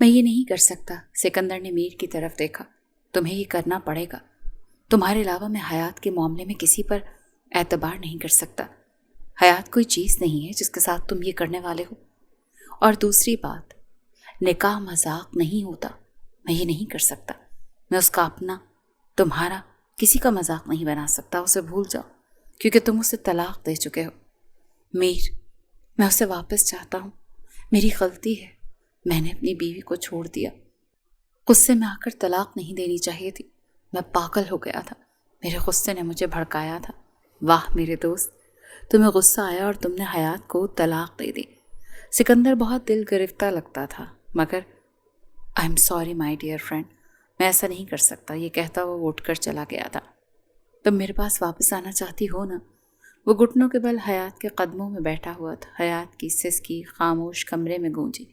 میں یہ نہیں کر سکتا۔ سکندر نے میر کی طرف دیکھا۔ تمہیں یہ کرنا پڑے گا۔ تمہارے علاوہ میں حیات کے معاملے میں کسی پر اعتبار نہیں کر سکتا۔ حیات کوئی چیز نہیں ہے جس کے ساتھ تم یہ کرنے والے ہو۔ اور دوسری بات، نکاح مذاق نہیں ہوتا۔ میں یہ نہیں کر سکتا۔ میں اس کا اپنا، تمہارا، کسی کا مذاق نہیں بنا سکتا۔ اسے بھول جاؤ کیونکہ تم اسے طلاق دے چکے ہو۔ میر، میں اسے واپس چاہتا ہوں۔ میری غلطی ہے۔ میں نے اپنی بیوی کو چھوڑ دیا۔ غصے میں آ کر طلاق نہیں دینی چاہیے تھی۔ میں پاگل ہو گیا تھا۔ میرے غصے نے مجھے بھڑکایا تھا۔ واہ میرے دوست، تمہیں غصہ آیا اور تم نے حیات کو طلاق دے دی۔ سکندر بہت دل گرفتہ لگتا تھا، مگر I am sorry my dear friend, میں ایسا نہیں کر سکتا، یہ کہتا وہ اٹھ کر چلا گیا تھا۔ تم میرے پاس واپس آنا چاہتی ہو نا؟ وہ گھٹنوں کے بل حیات کے قدموں میں بیٹھا ہوا تھا۔ حیات کی سسکی خاموش کمرے میں گونجی۔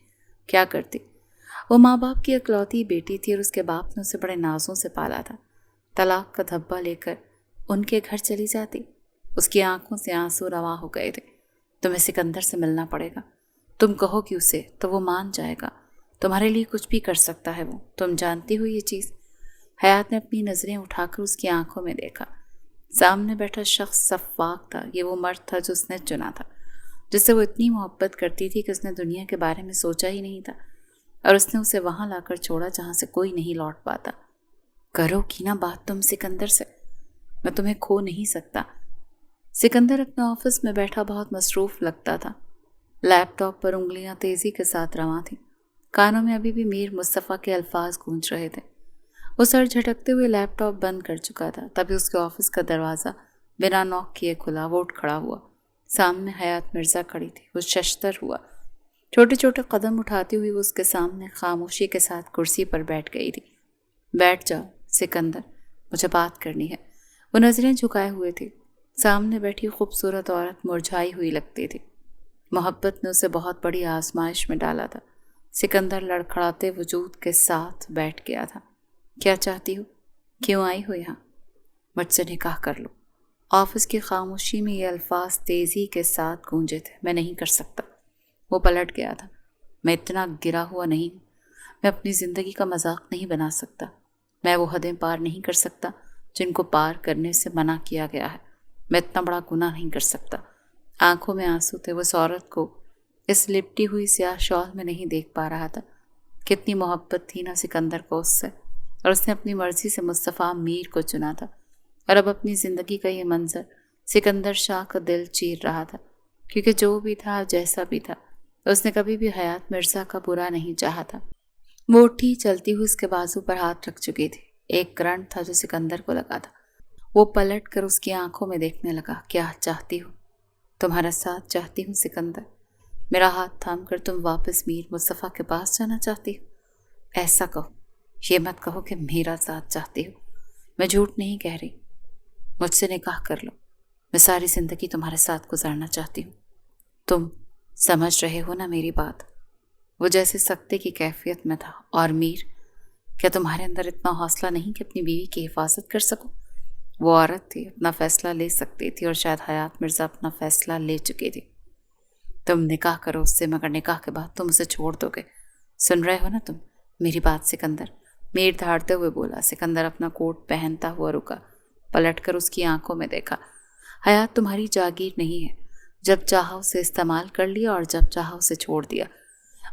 کیا کرتی؟ وہ ماں باپ کی اکلوتی بیٹی تھی اور اس کے باپ نے اسے بڑے نازوں سے پالا تھا۔ طلاق کا دھبا لے کر ان کے گھر چلی جاتی؟ اس کی آنکھوں سے آنسو رواں ہو گئے تھے۔ تمہیں سکندر سے ملنا پڑے گا۔ تم کہو کہ اسے تو وہ مان جائے گا۔ تمہارے لیے کچھ بھی کر سکتا ہے وہ، تم جانتی ہو یہ چیز۔ حیات نے اپنی نظریں اٹھا کر اس کی آنکھوں میں دیکھا۔ سامنے بیٹھا شخص سفاک تھا۔ یہ وہ مرد تھا جو اس نے چنا تھا، جس سے وہ اتنی محبت کرتی تھی کہ اس نے دنیا کے بارے میں سوچا ہی نہیں تھا، اور اس نے اسے وہاں لا کر چھوڑا جہاں سے کوئی نہیں لوٹ پاتا۔ کرو کی نا بات تم سکندر سے، میں تمہیں کھو نہیں سکتا۔ سکندر اپنے آفس میں بیٹھا بہت مصروف لگتا تھا۔ لیپ ٹاپ پر انگلیاں تیزی کے ساتھ رواں تھیں۔ کانوں میں ابھی بھی میر مصطفیٰ کے الفاظ گونج رہے تھے۔ وہ سر جھٹکتے ہوئے لیپ ٹاپ بند کر چکا تھا۔ تبھی اس کے آفس کا دروازہ بنا نوک کیے کھلا۔ وہ اٹھ کھڑا ہوا۔ سامنے حیات مرزا کھڑی تھی۔ وہ ششدر ہوا۔ چھوٹے چھوٹے قدم اٹھاتی ہوئی وہ اس کے سامنے خاموشی کے ساتھ کرسی پر بیٹھ گئی تھی۔ بیٹھ جاؤ سکندر، مجھے بات کرنی ہے۔ وہ نظریں جھکائے ہوئے تھی۔ سامنے بیٹھی خوبصورت عورت مرجھائی ہوئی لگتی تھی۔ محبت نے اسے بہت بڑی آزمائش میں ڈالا تھا۔ سکندر لڑکھڑاتے وجود کے ساتھ بیٹھ گیا تھا۔ کیا چاہتی ہو؟ کیوں آئی ہو یہاں؟ مجھ سے نکاح کر لو۔ آفس کی خاموشی میں یہ الفاظ تیزی کے ساتھ گونجے تھے۔ میں نہیں کر سکتا۔ وہ پلٹ گیا تھا۔ میں اتنا گرا ہوا نہیں ہوں۔ میں اپنی زندگی کا مذاق نہیں بنا سکتا۔ میں وہ حدیں پار نہیں کر سکتا جن کو پار کرنے سے منع کیا گیا ہے۔ میں اتنا بڑا گناہ نہیں کر سکتا۔ آنکھوں میں آنسو تھے۔ وہ اس عورت کو اس لپٹی ہوئی سیاہ شال میں نہیں دیکھ پا رہا تھا۔ کتنی محبت تھی نا سکندر کو اس سے، اور اس نے اپنی مرضی سے مصطفیٰ میر کو چنا تھا۔ اور اب اپنی زندگی کا یہ منظر سکندر شاہ کا دل چیر رہا تھا، کیونکہ جو بھی تھا، جیسا بھی تھا، اس نے کبھی بھی حیات مرزا کا برا نہیں چاہا تھا۔ وہ اٹھی، چلتی ہوئی اس کے بازو پر ہاتھ رکھ چکی تھی۔ ایک کرنٹ تھا جو سکندر کو لگا تھا۔ وہ پلٹ کر اس کی آنکھوں میں دیکھنے لگا۔ کیا چاہتی ہو؟ تمہارا ساتھ چاہتی ہوں سکندر۔ میرا ہاتھ تھام کر تم واپس میر مصطفیٰ کے پاس جانا چاہتی ہو؟ ایسا کہو، یہ مت کہو کہ میرا ساتھ چاہتی ہو۔ میں جھوٹ نہیں کہہ رہی۔ مجھ سے نکاح کر لو۔ میں ساری زندگی تمہارے ساتھ گزارنا چاہتی ہوں۔ تم سمجھ رہے ہو نا میری بات؟ وہ جیسے سکتے کی کیفیت میں تھا۔ اور میر، کیا تمہارے اندر اتنا حوصلہ نہیں کہ اپنی بیوی کی حفاظت کر سکو؟ وہ عورت تھی، اپنا فیصلہ لے سکتی تھی، اور شاید حیات مرزا اپنا فیصلہ لے چکی تھی۔ تم نکاح کرو اس سے، مگر نکاح کے بعد تم اسے چھوڑ دو گے۔ سن رہے ہو نا تم میری بات سکندر؟ میر دھاڑتے ہوئے بولا۔ سکندر اپنا کوٹ پہنتا ہوا رکا، پلٹ کر اس کی آنکھوں میں دیکھا۔ حیات تمہاری جاگیر نہیں ہے۔ جب چاہا اسے استعمال کر لیا اور جب چاہا اسے چھوڑ دیا۔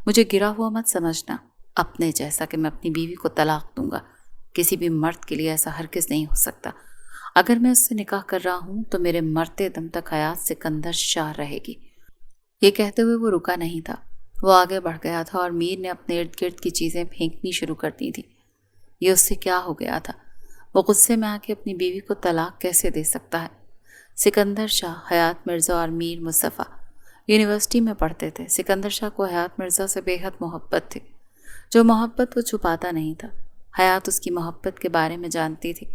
مجھے گرا ہوا مت سمجھنا، اپنے جیسا کہ میں اپنی بیوی کو طلاق دوں گا۔ کسی بھی مرد کے لیے ایسا ہرگز نہیں ہو سکتا۔ اگر میں اس سے نکاح کر رہا ہوں تو میرے مرتے دم تک حیات سکندر شاہ رہے گی۔ یہ کہتے ہوئے وہ رکا نہیں تھا، وہ آگے بڑھ گیا تھا، اور میر نے اپنے ارد گرد کی چیزیں پھینکنی شروع کر دی تھی۔ یہ اس سے کیا ہو گیا تھا؟ وہ غصے میں آ کے اپنی بیوی کو طلاق کیسے دے سکتا ہے؟ سکندر شاہ، حیات مرزا اور میر مصطفیٰ یونیورسٹی میں پڑھتے تھے۔ سکندر شاہ کو حیات مرزا سے بے حد محبت تھی، جو محبت وہ چھپاتا نہیں تھا۔ حیات اس کی محبت کے بارے میں جانتی تھی،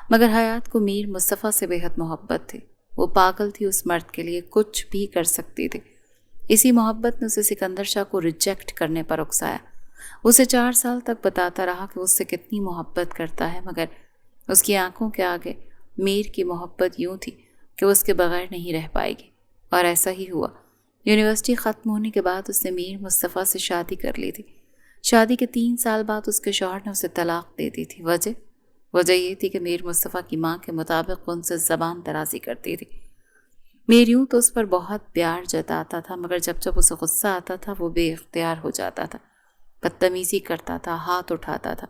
مگر حیات کو میر مصطفیٰ سے بے حد محبت تھی۔ وہ پاگل تھی، اس مرد کے لیے کچھ بھی کر سکتی تھی۔ اسی محبت نے اسے سکندر شاہ کو ریجیکٹ کرنے پر اکسایا۔ اسے 4 سال تک بتاتا رہا کہ اس سے کتنی محبت کرتا ہے، مگر اس کی آنکھوں کے آگے میر کی محبت یوں تھی کہ وہ اس کے بغیر نہیں رہ پائے گی، اور ایسا ہی ہوا۔ یونیورسٹی ختم ہونے کے بعد اس نے میر مصطفیٰ سے شادی کر لی تھی۔ شادی کے 3 سال بعد اس کے شوہر نے اسے طلاق دے دی تھی۔ وجہ یہ تھی کہ میر مصطفیٰ کی ماں کے مطابق ان سے زبان درازی کرتی تھی۔ میر یوں تو اس پر بہت پیار جتاتا تھا، مگر جب اسے غصہ آتا تھا وہ بے اختیار ہو جاتا تھا، بدتمیزی کرتا تھا، ہاتھ اٹھاتا تھا۔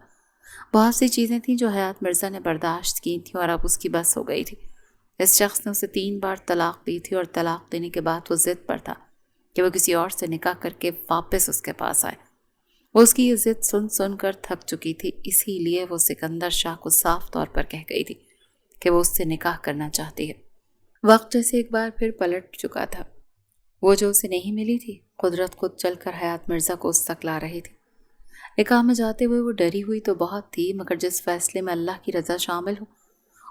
بہت سی چیزیں تھیں جو حیات مرزا نے برداشت کی تھیں اور اب اس کی بس ہو گئی تھی۔ اس شخص نے اسے 3 بار طلاق دی تھی اور طلاق دینے کے بعد وہ ضد پر تھا کہ وہ کسی اور سے نکاح کر کے واپس اس کے پاس آئے۔ وہ اس کی یہ ضد سن کر تھک چکی تھی، اسی لیے وہ سکندر شاہ کو صاف طور پر کہہ گئی تھی کہ وہ اس سے نکاح کرنا چاہتی ہے۔ وقت جیسے ایک بار پھر پلٹ چکا تھا۔ وہ جو اسے نہیں ملی تھی، قدرت خود چل کر حیات مرزا کو اس تک لا رہی تھی۔ نکاح میں جاتے ہوئے وہ ڈری ہوئی تو بہت تھی، مگر جس فیصلے میں اللہ کی رضا شامل ہو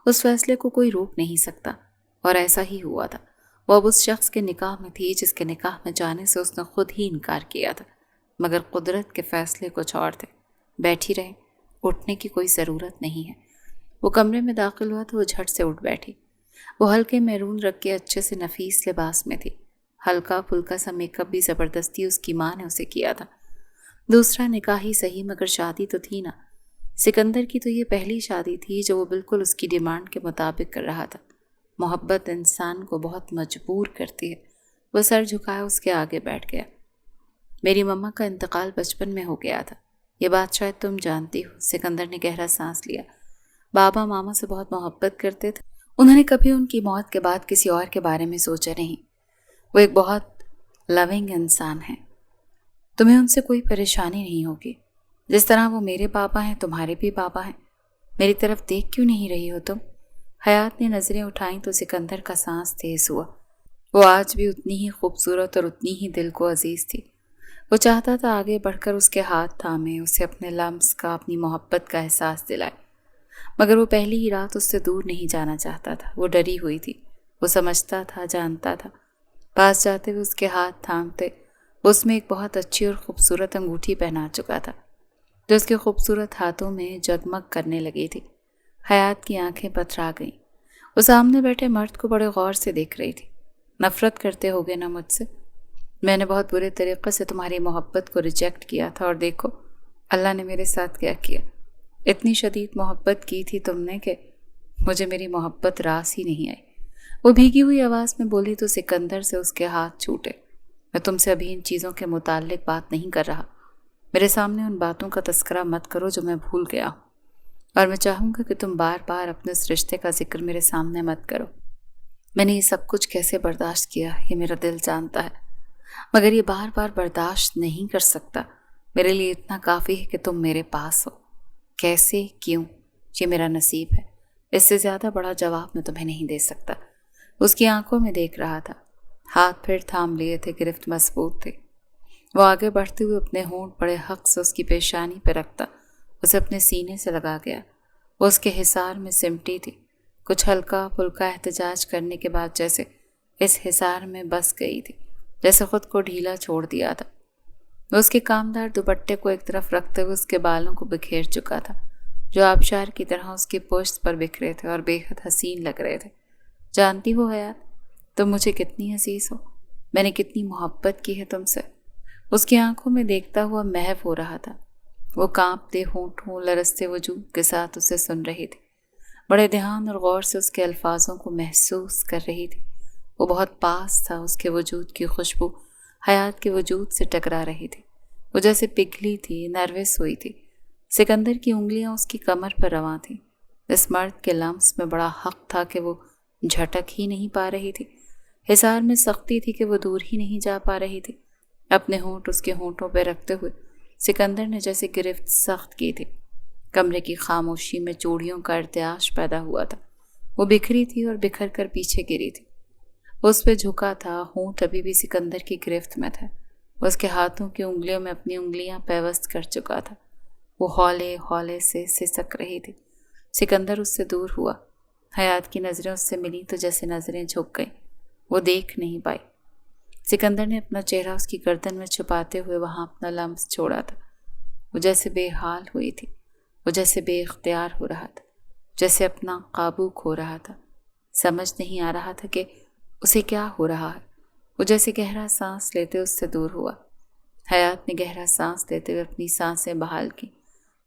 اس فیصلے کو کوئی روک نہیں سکتا، اور ایسا ہی ہوا تھا۔ وہ اب اس شخص کے نکاح میں تھی جس کے نکاح میں جانے سے اس نے خود ہی انکار کیا تھا، مگر قدرت کے فیصلے کچھ اور تھے۔ بیٹھی رہے، اٹھنے کی کوئی ضرورت نہیں ہے۔ وہ کمرے میں داخل ہوا تو وہ جھٹ سے اٹھ بیٹھی۔ وہ ہلکے میرون رنگ کے اچھے سے نفیس لباس میں تھی۔ ہلکا پھلکا سا میک اپ بھی زبردستی اس کی ماں نے اسے کیا تھا۔ دوسرا نکاح ہی صحیح، مگر شادی تو تھی نا۔ سکندر کی تو یہ پہلی شادی تھی جو وہ بالکل اس کی ڈیمانڈ کے مطابق کر رہا تھا۔ محبت انسان کو بہت مجبور کرتی ہے۔ وہ سر جھکایا اس کے آگے بیٹھ گیا۔ میری مما کا انتقال بچپن میں ہو گیا تھا، یہ بات شاید تم جانتی ہو۔ سکندر نے گہرا سانس لیا۔ بابا ماما سے بہت محبت کرتے تھے، انہوں نے کبھی ان کی موت کے بعد کسی اور کے بارے میں سوچا نہیں۔ وہ ایک بہت لونگ انسان ہیں، تمہیں ان سے کوئی پریشانی نہیں ہوگی۔ جس طرح وہ میرے بابا ہیں تمہارے بھی بابا ہیں۔ میری طرف دیکھ کیوں نہیں رہی ہو تم؟ حیات نے نظریں اٹھائیں تو سکندر کا سانس تیز ہوا۔ وہ آج بھی اتنی ہی خوبصورت اور اتنی ہی دل کو عزیز تھی۔ وہ چاہتا تھا آگے بڑھ کر اس کے ہاتھ تھامے، اسے اپنے لمس کا، اپنی محبت کا احساس دلائے، مگر وہ پہلی ہی رات اس سے دور نہیں جانا چاہتا تھا۔ وہ ڈری ہوئی تھی، وہ سمجھتا تھا، جانتا تھا۔ پاس جاتے ہوئے اس کے ہاتھ تھامتے اس میں ایک بہت اچھی اور خوبصورت انگوٹھی پہنا چکا تھا جو اس کے خوبصورت ہاتھوں میں جگمگ کرنے لگی تھی۔ حیات کی آنکھیں پتھرا گئیں۔ وہ سامنے بیٹھے مرد کو بڑے غور سے دیکھ رہی تھی۔ نفرت کرتے ہوگے نا مجھ سے؟ میں نے بہت برے طریقے سے تمہاری محبت کو ریجیکٹ کیا تھا، اور دیکھو اللہ نے میرے ساتھ کیا کیا۔ اتنی شدید محبت کی تھی تم نے کہ مجھے میری محبت راس ہی نہیں آئی۔ وہ بھیگی ہوئی آواز میں بولی تو سکندر سے اس کے ہاتھ چھوٹے۔ میں تم سے ابھی ان چیزوں کے متعلق بات نہیں کر رہا۔ میرے سامنے ان باتوں کا تذکرہ مت کرو جو میں بھول گیا ہوں، اور میں چاہوں گا کہ تم بار بار اپنے اس رشتے کا ذکر میرے سامنے مت کرو۔ میں نے یہ سب کچھ کیسے برداشت کیا یہ میرا دل جانتا ہے، مگر یہ بار بار برداشت نہیں کر سکتا۔ میرے لیے اتنا کافی ہے کہ تم میرے پاس ہو۔ کیسے، کیوں، یہ میرا نصیب ہے۔ اس سے زیادہ بڑا جواب میں تمہیں نہیں دے سکتا۔ اس کی آنکھوں میں دیکھ رہا تھا۔ ہاتھ پھر تھام لیے تھے، گرفت مضبوط تھے۔ وہ آگے بڑھتے ہوئے اپنے ہونٹ بڑے حق سے اس کی پیشانی پہ رکھتا، اسے اپنے سینے سے لگا گیا۔ وہ اس کے حصار میں سمٹی تھی، کچھ ہلکا پھلکا احتجاج کرنے کے بعد جیسے اس حصار میں بس گئی تھی، جیسے خود کو ڈھیلا چھوڑ دیا تھا۔ وہ اس کے کامدار دوپٹے کو ایک طرف رکھتے ہوئے اس کے بالوں کو بکھیر چکا تھا جو آبشار کی طرح اس کی پشت پر بکھرے تھے اور بے حد حسین لگ رہے تھے۔ جانتی ہو حیات، تم مجھے کتنی عزیز ہو، میں نے کتنی محبت کی ہے تم سے۔ اس کی آنکھوں میں دیکھتا ہوا محو ہو رہا تھا۔ وہ کانپتے ہونٹوں، لرزتے وجود کے ساتھ اسے سن رہی تھی، بڑے دھیان اور غور سے اس کے الفاظوں کو محسوس کر رہی تھی۔ وہ بہت پاس تھا، اس کے وجود کی خوشبو حیات کے وجود سے ٹکرا رہی تھی۔ وہ جیسے پگھلی تھی، نروس ہوئی تھی۔ سکندر کی انگلیاں اس کی کمر پر رواں تھیں۔ اس مرد کے لمس میں بڑا حق تھا کہ وہ جھٹک ہی نہیں پا رہی تھی، حصار میں سختی تھی کہ وہ دور ہی نہیں جا پا رہی تھی۔ اپنے ہونٹ اس کے ہونٹوں پہ رکھتے ہوئے سکندر نے جیسے گرفت سخت کی تھی۔ کمرے کی خاموشی میں چوڑیوں کا ارتعاش پیدا ہوا تھا۔ وہ بکھری تھی اور بکھر کر پیچھے گری تھی۔ وہ اس پہ جھکا تھا، ہونٹ ابھی بھی سکندر کی گرفت میں تھا۔ وہ اس کے ہاتھوں کی انگلیوں میں اپنی انگلیاں پیوست کر چکا تھا۔ وہ ہولے ہولے سے سسک رہی تھی۔ سکندر اس سے دور ہوا۔ حیات کی نظریں اس سے ملی تو جیسے نظریں جھک گئیں، وہ دیکھ نہیں پائی۔ سکندر نے اپنا چہرہ اس کی گردن میں چھپاتے ہوئے وہاں اپنا لمس چھوڑا تھا۔ وہ جیسے بے حال ہوئی تھی، وہ جیسے بے اختیار ہو رہا تھا، جیسے اپنا قابو کھو رہا تھا۔ سمجھ نہیں آ رہا تھا کہ اسے کیا ہو رہا ہے۔ وہ جیسے گہرا سانس لیتے اس سے دور ہوا۔ حیات نے گہرا سانس لیتے ہوئے اپنی سانسیں بحال کی۔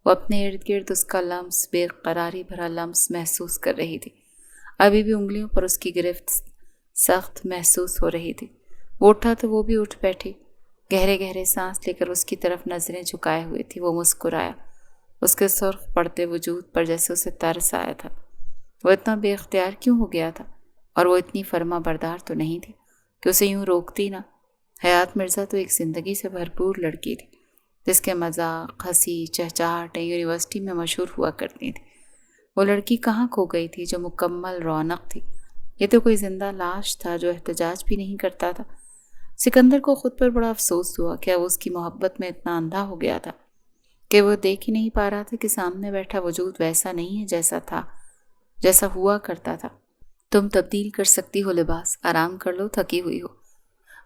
وہ اپنے ارد گرد اس کا لمس، بے قراری بھرا لمس محسوس کر رہی تھی۔ ابھی بھی انگلیوں پر اس کی گرفت سخت محسوس ہو رہی تھی۔ وہ اٹھا تو وہ بھی اٹھ بیٹھی۔ گہرے گہرے سانس لے کر اس کی طرف نظریں جھکائے ہوئے تھی۔ وہ مسکرایا۔ اس کے سرخ پڑتے وجود پر جیسے اسے ترس آیا تھا۔ وہ اتنا بے اختیار کیوں ہو گیا تھا؟ اور وہ اتنی فرما بردار تو نہیں تھی کہ اسے یوں روکتی نہ۔ حیات مرزا تو ایک زندگی سے بھرپور لڑکی تھی، جس کے مذاق، ہنسی، چہچہاٹیں یونیورسٹی میں مشہور ہوا کرتی تھی۔ وہ لڑکی کہاں کھو گئی تھی جو مکمل رونق تھی؟ یہ تو کوئی زندہ لاش تھا جو احتجاج بھی نہیں کرتا تھا۔ سکندر کو خود پر بڑا افسوس ہوا کہ اب اس کی محبت میں اتنا اندھا ہو گیا تھا کہ وہ دیکھ ہی نہیں پا رہا تھا کہ سامنے بیٹھا وجود ویسا نہیں ہے جیسا تھا، جیسا ہوا کرتا تھا۔ تم تبدیل کر سکتی ہو لباس، آرام کر لو، تھکی ہوئی ہو،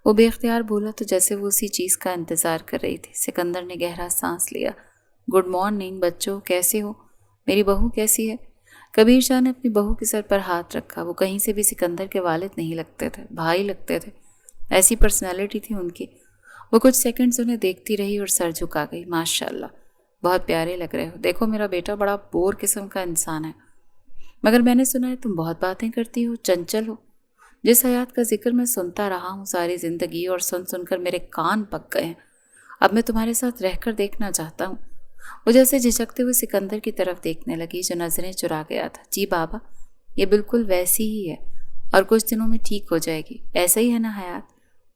وہ بے اختیار بولا تو جیسے وہ اسی چیز کا انتظار کر رہی تھی۔ سکندر نے گہرا سانس لیا۔ گڈ مارننگ بچوں، کیسے ہو؟ میری بہو کیسی ہے؟ کبیر شاہ نے اپنی بہو کے سر پر ہاتھ رکھا۔ وہ کہیں سے بھی سکندر کے والد نہیں لگتے تھے، بھائی لگتے تھے، ایسی پرسنالٹی تھی ان کی۔ وہ کچھ سیکنڈز انہیں دیکھتی رہی اور سر جھکا گئی۔ ماشاءاللہ، بہت پیارے لگ رہے ہو۔ دیکھو میرا بیٹا بڑا بور قسم کا انسان ہے، مگر میں نے سنا ہے تم بہت باتیں کرتی ہو، چنچل ہو۔ جس حیات کا ذکر میں سنتا رہا ہوں ساری زندگی اور سن سن کر میرے کان پک گئے ہیں، اب میں تمہارے ساتھ رہ کر دیکھنا چاہتا ہوں۔ وہ جیسے جھجکتے ہوئے سکندر کی طرف دیکھنے لگی جو نظریں چرا گیا تھا۔ جی بابا، یہ بالکل ویسی ہی ہے اور کچھ دنوں میں ٹھیک ہو جائے گی، ایسا ہی ہے نا حیات؟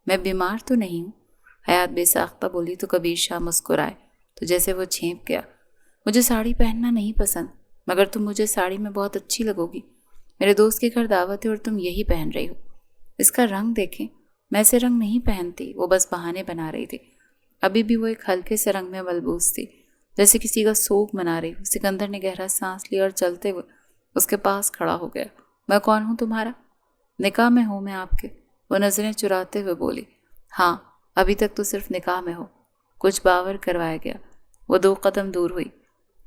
میں بیمار تو نہیں ہوں؟ حیات بے ساختہ بولی تو کبیر شاہ مسکرائے تو جیسے وہ چھینپ گیا۔ مجھے ساڑی پہننا نہیں پسند، مگر تم مجھے ساڑی میں بہت اچھی لگو گی۔ میرے دوست کے گھر دعوت ہے اور تم یہی پہن رہی ہو۔ اس کا رنگ دیکھیں، میں اسے رنگ نہیں پہنتی۔ وہ بس بہانے بنا رہی تھی۔ ابھی بھی وہ ایک ہلکے سے رنگ میں ملبوس تھی، جیسے کسی کا سوگ منا رہی ہو۔ سکندر نے گہرا سانس لیا اور چلتے ہوئے اس کے پاس کھڑا ہو گیا۔ میں کون ہوں تمہارا؟ نکاح میں ہوں میں آپ کے، وہ نظریں چراتے ہوئے بولی۔ ہاں، ابھی تک تو صرف نکاح میں ہو۔ کچھ باور کروایا گیا۔ وہ 2 قدم دور ہوئی۔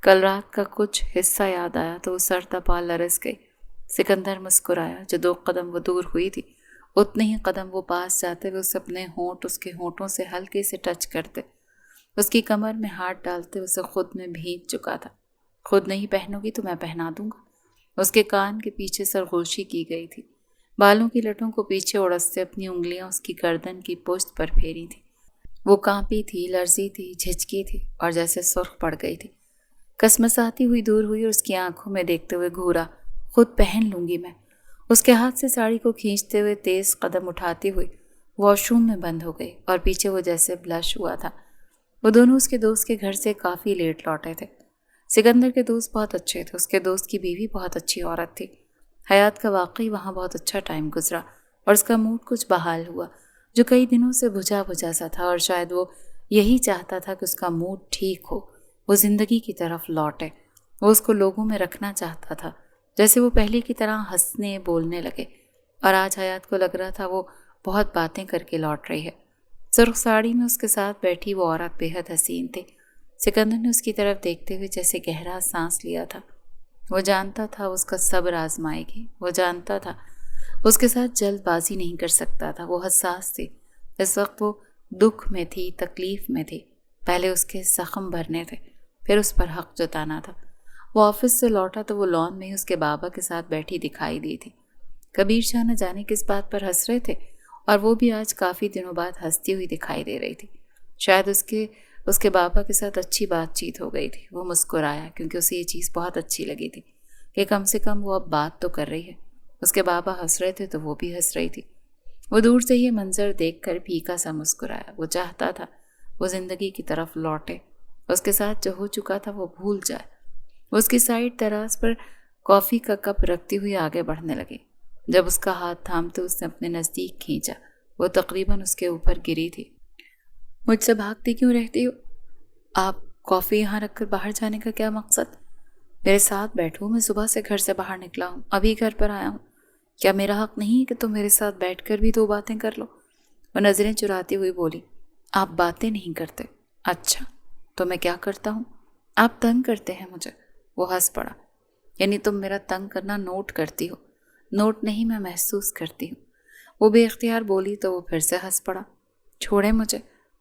کل رات کا کچھ حصہ یاد آیا تو وہ سر تپا لرز گئی۔ سکندر مسکرایا۔ جو 2 قدم وہ دور ہوئی تھی، اتنے ہی قدم وہ پاس جاتے ہوئے اسے اپنے ہونٹ اس کے ہونٹوں سے ہلکے سے ٹچ کرتے، اس کی کمر میں ہاتھ ڈالتے اسے خود میں بھینچ چکا تھا۔ خود نہیں پہنو گی تو میں پہنا دوں گا۔ اس کے کان کے پیچھے سرگوشی کی گئی تھی۔ بالوں کی لٹوں کو پیچھے اڑستے اپنی انگلیاں اس کی گردن کی پشت پر پھیری تھی۔ وہ کانپی تھی، لرزی تھی، جھجکی تھی اور جیسے سرخ پڑ گئی تھی۔ کسمساتی ہوئی دور ہوئی اور اس کی آنکھوں میں دیکھتے ہوئے گھورا۔ خود پہن لوں گی میں۔ اس کے ہاتھ سے ساڑی کو کھینچتے ہوئے تیز قدم اٹھاتی ہوئی واش روم میں بند ہو گئی اور پیچھے وہ جیسے بلش ہوا تھا۔ وہ دونوں اس کے دوست کے گھر سے کافی لیٹ لوٹے تھے۔ سکندر کے دوست بہت اچھے تھے، اس کے دوست کی بیوی بہت اچھی عورت تھی۔ حیات کا واقعی وہاں بہت اچھا ٹائم گزرا اور اس کا موڈ کچھ بحال ہوا، جو کئی دنوں سے بجھا بجھا سا تھا، اور شاید وہ یہی چاہتا تھا کہ اس کا موڈ ٹھیک ہو، وہ زندگی کی طرف لوٹے۔ وہ اس کو لوگوں میں رکھنا چاہتا تھا، جیسے وہ پہلے کی طرح ہنسنے بولنے لگے، اور آج حیات کو لگ رہا تھا وہ بہت باتیں کر کے لوٹ رہی ہے۔ سرخ ساڑی میں اس کے ساتھ بیٹھی وہ عورت بے حد حسین تھی۔ سکندر نے اس کی طرف دیکھتے ہوئے جیسے گہرا سانس لیا تھا۔ وہ جانتا تھا اس کا صبر آزمائے گی، وہ جانتا تھا اس کے ساتھ جلد بازی نہیں کر سکتا تھا۔ وہ حساس تھی، اس وقت وہ دکھ میں تھی، تکلیف میں تھی۔ پہلے اس کے زخم بھرنے تھے، پھر اس پر حق جتانا تھا۔ وہ آفس سے لوٹا تو وہ لان میں ہی اس کے بابا کے ساتھ بیٹھی دکھائی دی تھی۔ کبیر شاہ نہ جانے کس بات پر ہنس رہے تھے، اور وہ بھی آج کافی دنوں بعد ہنستی ہوئی دکھائی دے رہی تھی۔ شاید اس کے بابا کے ساتھ اچھی بات چیت ہو گئی تھی۔ وہ مسکرایا کیونکہ اسے یہ چیز بہت اچھی لگی تھی کہ کم سے کم وہ اب بات تو کر رہی ہے۔ اس کے بابا ہنس رہے تھے تو وہ بھی ہنس رہی تھی۔ وہ دور سے یہ منظر دیکھ کر پھیکا سا مسکرایا۔ وہ چاہتا تھا وہ زندگی کی طرف لوٹے، اس کے ساتھ جو ہو چکا تھا وہ بھول جائے۔ وہ اس کی سائڈ دراز پر کافی کا کپ رکھتی ہوئی آگے بڑھنے لگی۔ جب اس کا ہاتھ تھامتے اس نے اپنے نزدیک کھینچا، وہ تقریباً اس کے اوپر گری تھی۔ مجھ سے بھاگتی کیوں رہتی ہو؟ آپ کافی یہاں رکھ کر باہر جانے کا کیا مقصد؟ میرے ساتھ بیٹھو، میں صبح سے گھر سے باہر نکلا ہوں، ابھی گھر پر آیا ہوں۔ کیا میرا حق نہیں ہے کہ تم میرے ساتھ بیٹھ کر بھی 2 باتیں کر لو؟ وہ نظریں چراتی ہوئی بولی۔ آپ باتیں نہیں کرتے؟ اچھا، تو میں کیا کرتا ہوں؟ آپ تنگ کرتے ہیں مجھے۔ وہ ہنس پڑا۔ یعنی تم میرا تنگ کرنا نوٹ کرتی ہو؟ نوٹ نہیں، میں محسوس کرتی ہوں۔ وہ بے اختیار بولی تو وہ پھر سے ہنس پڑا۔ چھوڑیں مجھے،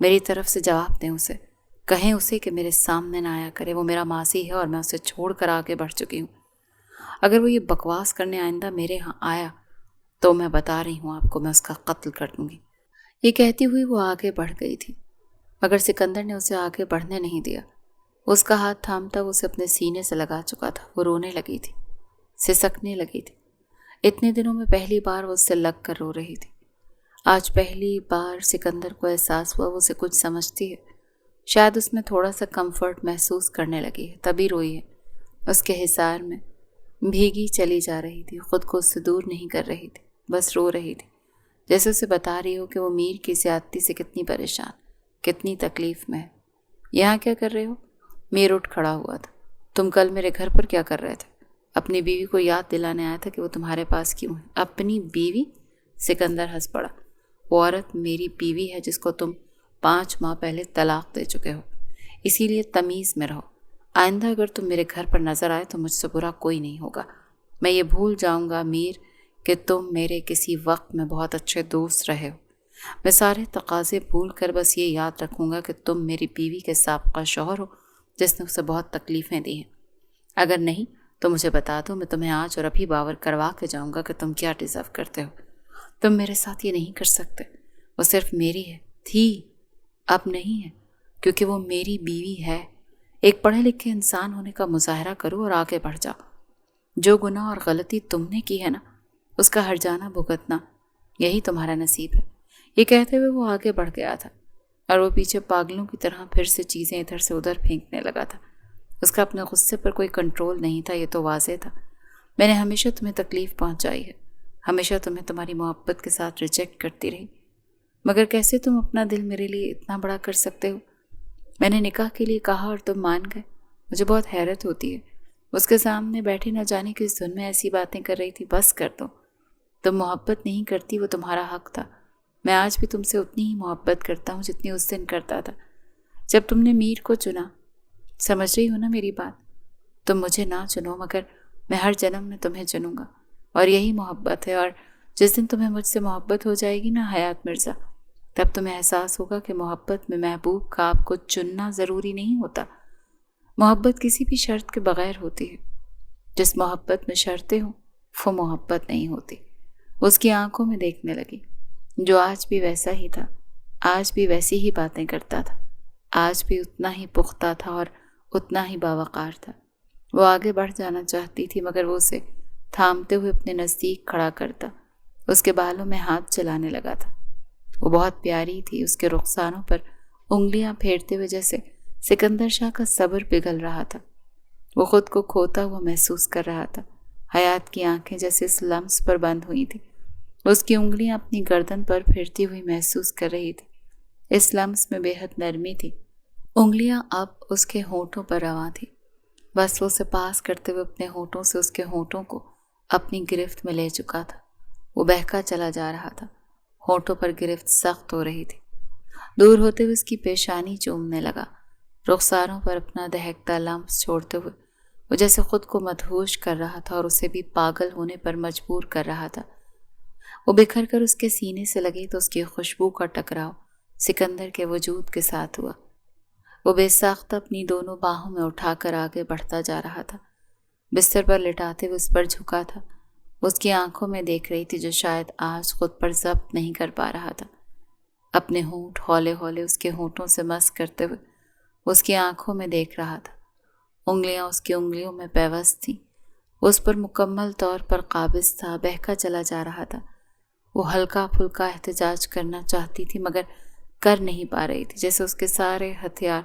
میری طرف سے جواب دیں اسے، کہیں اسے کہ میرے سامنے نہ آیا کرے، وہ میرا ماضی ہے اور میں اسے چھوڑ کر آگے بڑھ چکی ہوں۔ اگر وہ یہ بکواس کرنے آئندہ میرے ہاں آیا تو میں بتا رہی ہوں آپ کو، میں اس کا قتل کر دوں گی۔ یہ کہتی ہوئی وہ آگے بڑھ گئی تھی، مگر سکندر نے اسے آگے بڑھنے نہیں دیا۔ اس کا ہاتھ تھامتا وہ اسے اپنے سینے سے لگا چکا تھا۔ وہ رونے لگی تھی، سسکنے لگی تھی۔ اتنے دنوں میں پہلی بار وہ اس سے لگ کر رو رہی تھی۔ آج پہلی بار سکندر کو احساس ہوا وہ اسے کچھ سمجھتی ہے، شاید اس میں تھوڑا سا کمفرٹ محسوس کرنے لگی ہے، تبھی روئی ہے۔ اس کے حصار میں بھیگی چلی جا رہی تھی، خود کو اس سے دور نہیں کر رہی تھی، بس رو رہی تھی، جیسے اسے بتا رہی ہو کہ وہ میر کی زیادتی سے کتنی پریشان، کتنی تکلیف میں ہے۔ یہاں کیا کر رہے ہو؟ میر اٹھ کھڑا ہوا تھا۔ تم کل میرے گھر پر کیا کر رہے تھے؟ اپنی بیوی کو یاد دلانے آیا تھا کہ وہ تمہارے پاس کیوں ہے۔ اپنی بیوی؟ سکندر ہنس پڑا۔ وہ عورت میری بیوی ہے جس کو تم 5 ماہ پہلے طلاق دے چکے ہو، اسی لیے تمیز میں رہو۔ آئندہ اگر تم میرے گھر پر نظر آئے تو مجھ سے برا کوئی نہیں ہوگا۔ میں یہ بھول جاؤں گا میر کہ تم میرے کسی وقت میں بہت اچھے دوست رہے ہو۔ میں سارے تقاضے بھول کر بس یہ یاد رکھوں گا کہ تم میری بیوی کے سابقہ شوہر ہو جس نے اسے بہت تکلیفیں دی ہیں۔ اگر نہیں تو مجھے بتا دو، میں تمہیں آج اور ابھی باور کروا کے جاؤں گا کہ تم کیا ڈیزرو کرتے ہو۔ تم میرے ساتھ یہ نہیں کر سکتے۔ وہ صرف میری ہے، تھی، اب نہیں ہے، کیونکہ وہ میری بیوی ہے۔ ایک پڑھے لکھے انسان ہونے کا مظاہرہ کرو اور آگے بڑھ جاؤ۔ جو گناہ اور غلطی تم نے کی ہے نا، اس کا ہرجانہ بھگتنا، یہی تمہارا نصیب ہے۔ یہ کہتے ہوئے وہ آگے بڑھ گیا تھا اور وہ پیچھے پاگلوں کی طرح پھر سے چیزیں ادھر سے ادھر پھینکنے لگا تھا۔ اس کا اپنے غصے پر کوئی کنٹرول نہیں تھا، یہ تو واضح تھا۔ میں نے ہمیشہ تمہیں تکلیف پہنچائی ہے، ہمیشہ تمہیں تمہاری محبت کے ساتھ ریجیکٹ کرتی رہی، مگر کیسے تم اپنا دل میرے لیے اتنا بڑا کر سکتے ہو؟ میں نے نکاح کے لیے کہا اور تم مان گئے۔ مجھے بہت حیرت ہوتی ہے۔ اس کے سامنے بیٹھی نہ جانے کس دھن میں ایسی باتیں کر رہی تھی۔ بس کر دو، تم محبت نہیں کرتی، وہ تمہارا حق تھا۔ میں آج بھی تم سے اتنی ہی محبت کرتا ہوں جتنی اس دن کرتا تھا جب تم نے میر کو چنا۔ سمجھ رہی ہو نا میری بات؟ تم مجھے نہ چنو مگر میں ہر جنم میں تمہیں چنوں گا، اور یہی محبت ہے۔ اور جس دن تمہیں مجھ سے محبت ہو جائے گی نا حیات مرزا، تب تمہیں احساس ہوگا کہ محبت میں محبوب کا آپ کو چننا ضروری نہیں ہوتا۔ محبت کسی بھی شرط کے بغیر ہوتی ہے۔ جس محبت میں شرطیں ہوں وہ محبت نہیں ہوتی۔ اس کی آنکھوں میں دیکھنے لگی، جو آج بھی ویسا ہی تھا، آج بھی ویسی ہی باتیں کرتا تھا، آج بھی اتنا ہی پختہ تھا اور اتنا ہی باوقار تھا۔ وہ آگے بڑھ جانا چاہتی تھی مگر وہ اسے تھامتے ہوئے اپنے نزدیک کھڑا کرتا، اس کے بالوں میں ہاتھ چلانے لگا تھا۔ وہ بہت پیاری تھی، اس کے رخسانوں پر انگلیاں پھیرتے ہوئے جیسے سکندر شاہ کا صبر پگھل رہا تھا۔ وہ خود کو کھوتا ہوا محسوس کر رہا تھا۔ حیات کی آنکھیں جیسے اس لمس پر بند ہوئی تھی، اس کی انگلیاں اپنی گردن پر پھرتی ہوئی محسوس کر رہی تھی۔ اس لمس میں بے حد نرمی تھی۔ انگلیاں اب اس کے ہونٹوں پر رواں تھی، بس وہ اسے پاس کرتے ہوئے اپنے ہونٹوں سے اس کے ہونٹوں کو اپنی گرفت میں لے چکا تھا۔ وہ بہکا چلا جا رہا تھا، ہونٹوں پر گرفت سخت ہو رہی تھی۔ دور ہوتے ہوئے اس کی پیشانی چومنے لگا، رخساروں پر اپنا دہکتا لمس چھوڑتے ہوئے وہ جیسے خود کو مدہوش کر رہا تھا اور اسے بھی پاگل ہونے پر مجبور کر رہا تھا۔ وہ بکھر کر اس کے سینے سے لگی تو اس کی خوشبو کا ٹکراؤ سکندر کے وجود کے ساتھ ہوا۔ وہ بے ساختہ اپنی دونوں باہوں میں اٹھا کر آگے بڑھتا جا رہا تھا، بستر پر لٹاتے ہوئے اس پر جھکا تھا۔ اس کی آنکھوں میں دیکھ رہی تھی جو شاید آج خود پر ضبط نہیں کر پا رہا تھا۔ اپنے ہونٹ ہولے ہولے اس کے ہونٹوں سے مس کرتے ہوئے اس کی آنکھوں میں دیکھ رہا تھا۔ انگلیاں اس کی انگلیوں میں پیوست تھیں، وہ اس پر مکمل طور پر قابض تھا، بہکا چلا جا رہا تھا۔ وہ ہلکا پھلکا احتجاج کرنا چاہتی تھی مگر کر نہیں پا رہی تھی، جیسے اس کے سارے ہتھیار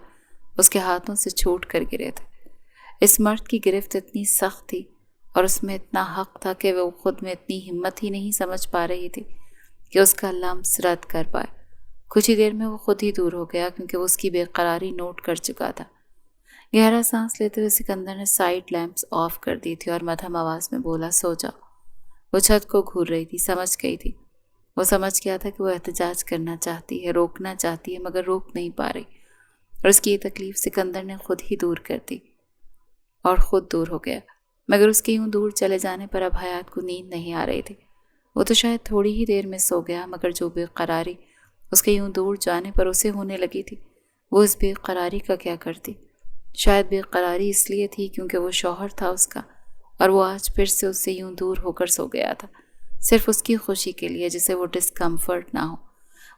اس کے ہاتھوں سے چھوٹ کر گرے تھے۔ اس مرد کی گرفت اتنی سخت تھی اور اس میں اتنا حق تھا کہ وہ خود میں اتنی ہمت ہی نہیں سمجھ پا رہی تھی کہ اس کا لمس رد کر پائے۔ کچھ ہی دیر میں وہ خود ہی دور ہو گیا کیونکہ وہ اس کی بے قراری نوٹ کر چکا تھا۔ گہرا سانس لیتے ہوئے سکندر نے سائیڈ لیمپس آف کر دی تھی اور مدھم آواز میں بولا، سو جاؤ۔ وہ چھت کو گھور رہی تھی، سمجھ گئی تھی۔ وہ سمجھ گیا تھا کہ وہ احتجاج کرنا چاہتی ہے، روکنا چاہتی ہے مگر روک نہیں پا رہی، اور اس کی یہ تکلیف سکندر نے خود ہی دور کر دی اور خود دور ہو گیا۔ مگر اس کے یوں دور چلے جانے پر اب حیات کو نیند نہیں آ رہی تھی۔ وہ تو شاید تھوڑی ہی دیر میں سو گیا مگر جو بے قراری اس کے یوں دور جانے پر اسے ہونے لگی تھی وہ اس بے قراری کا کیا کرتی۔ شاید بے قراری اس لیے تھی کیونکہ وہ شوہر تھا اس کا، اور وہ آج پھر سے اس سے یوں دور ہو کر سو گیا تھا، صرف اس کی خوشی کے لیے، جسے وہ ڈسکمفرٹ نہ ہو۔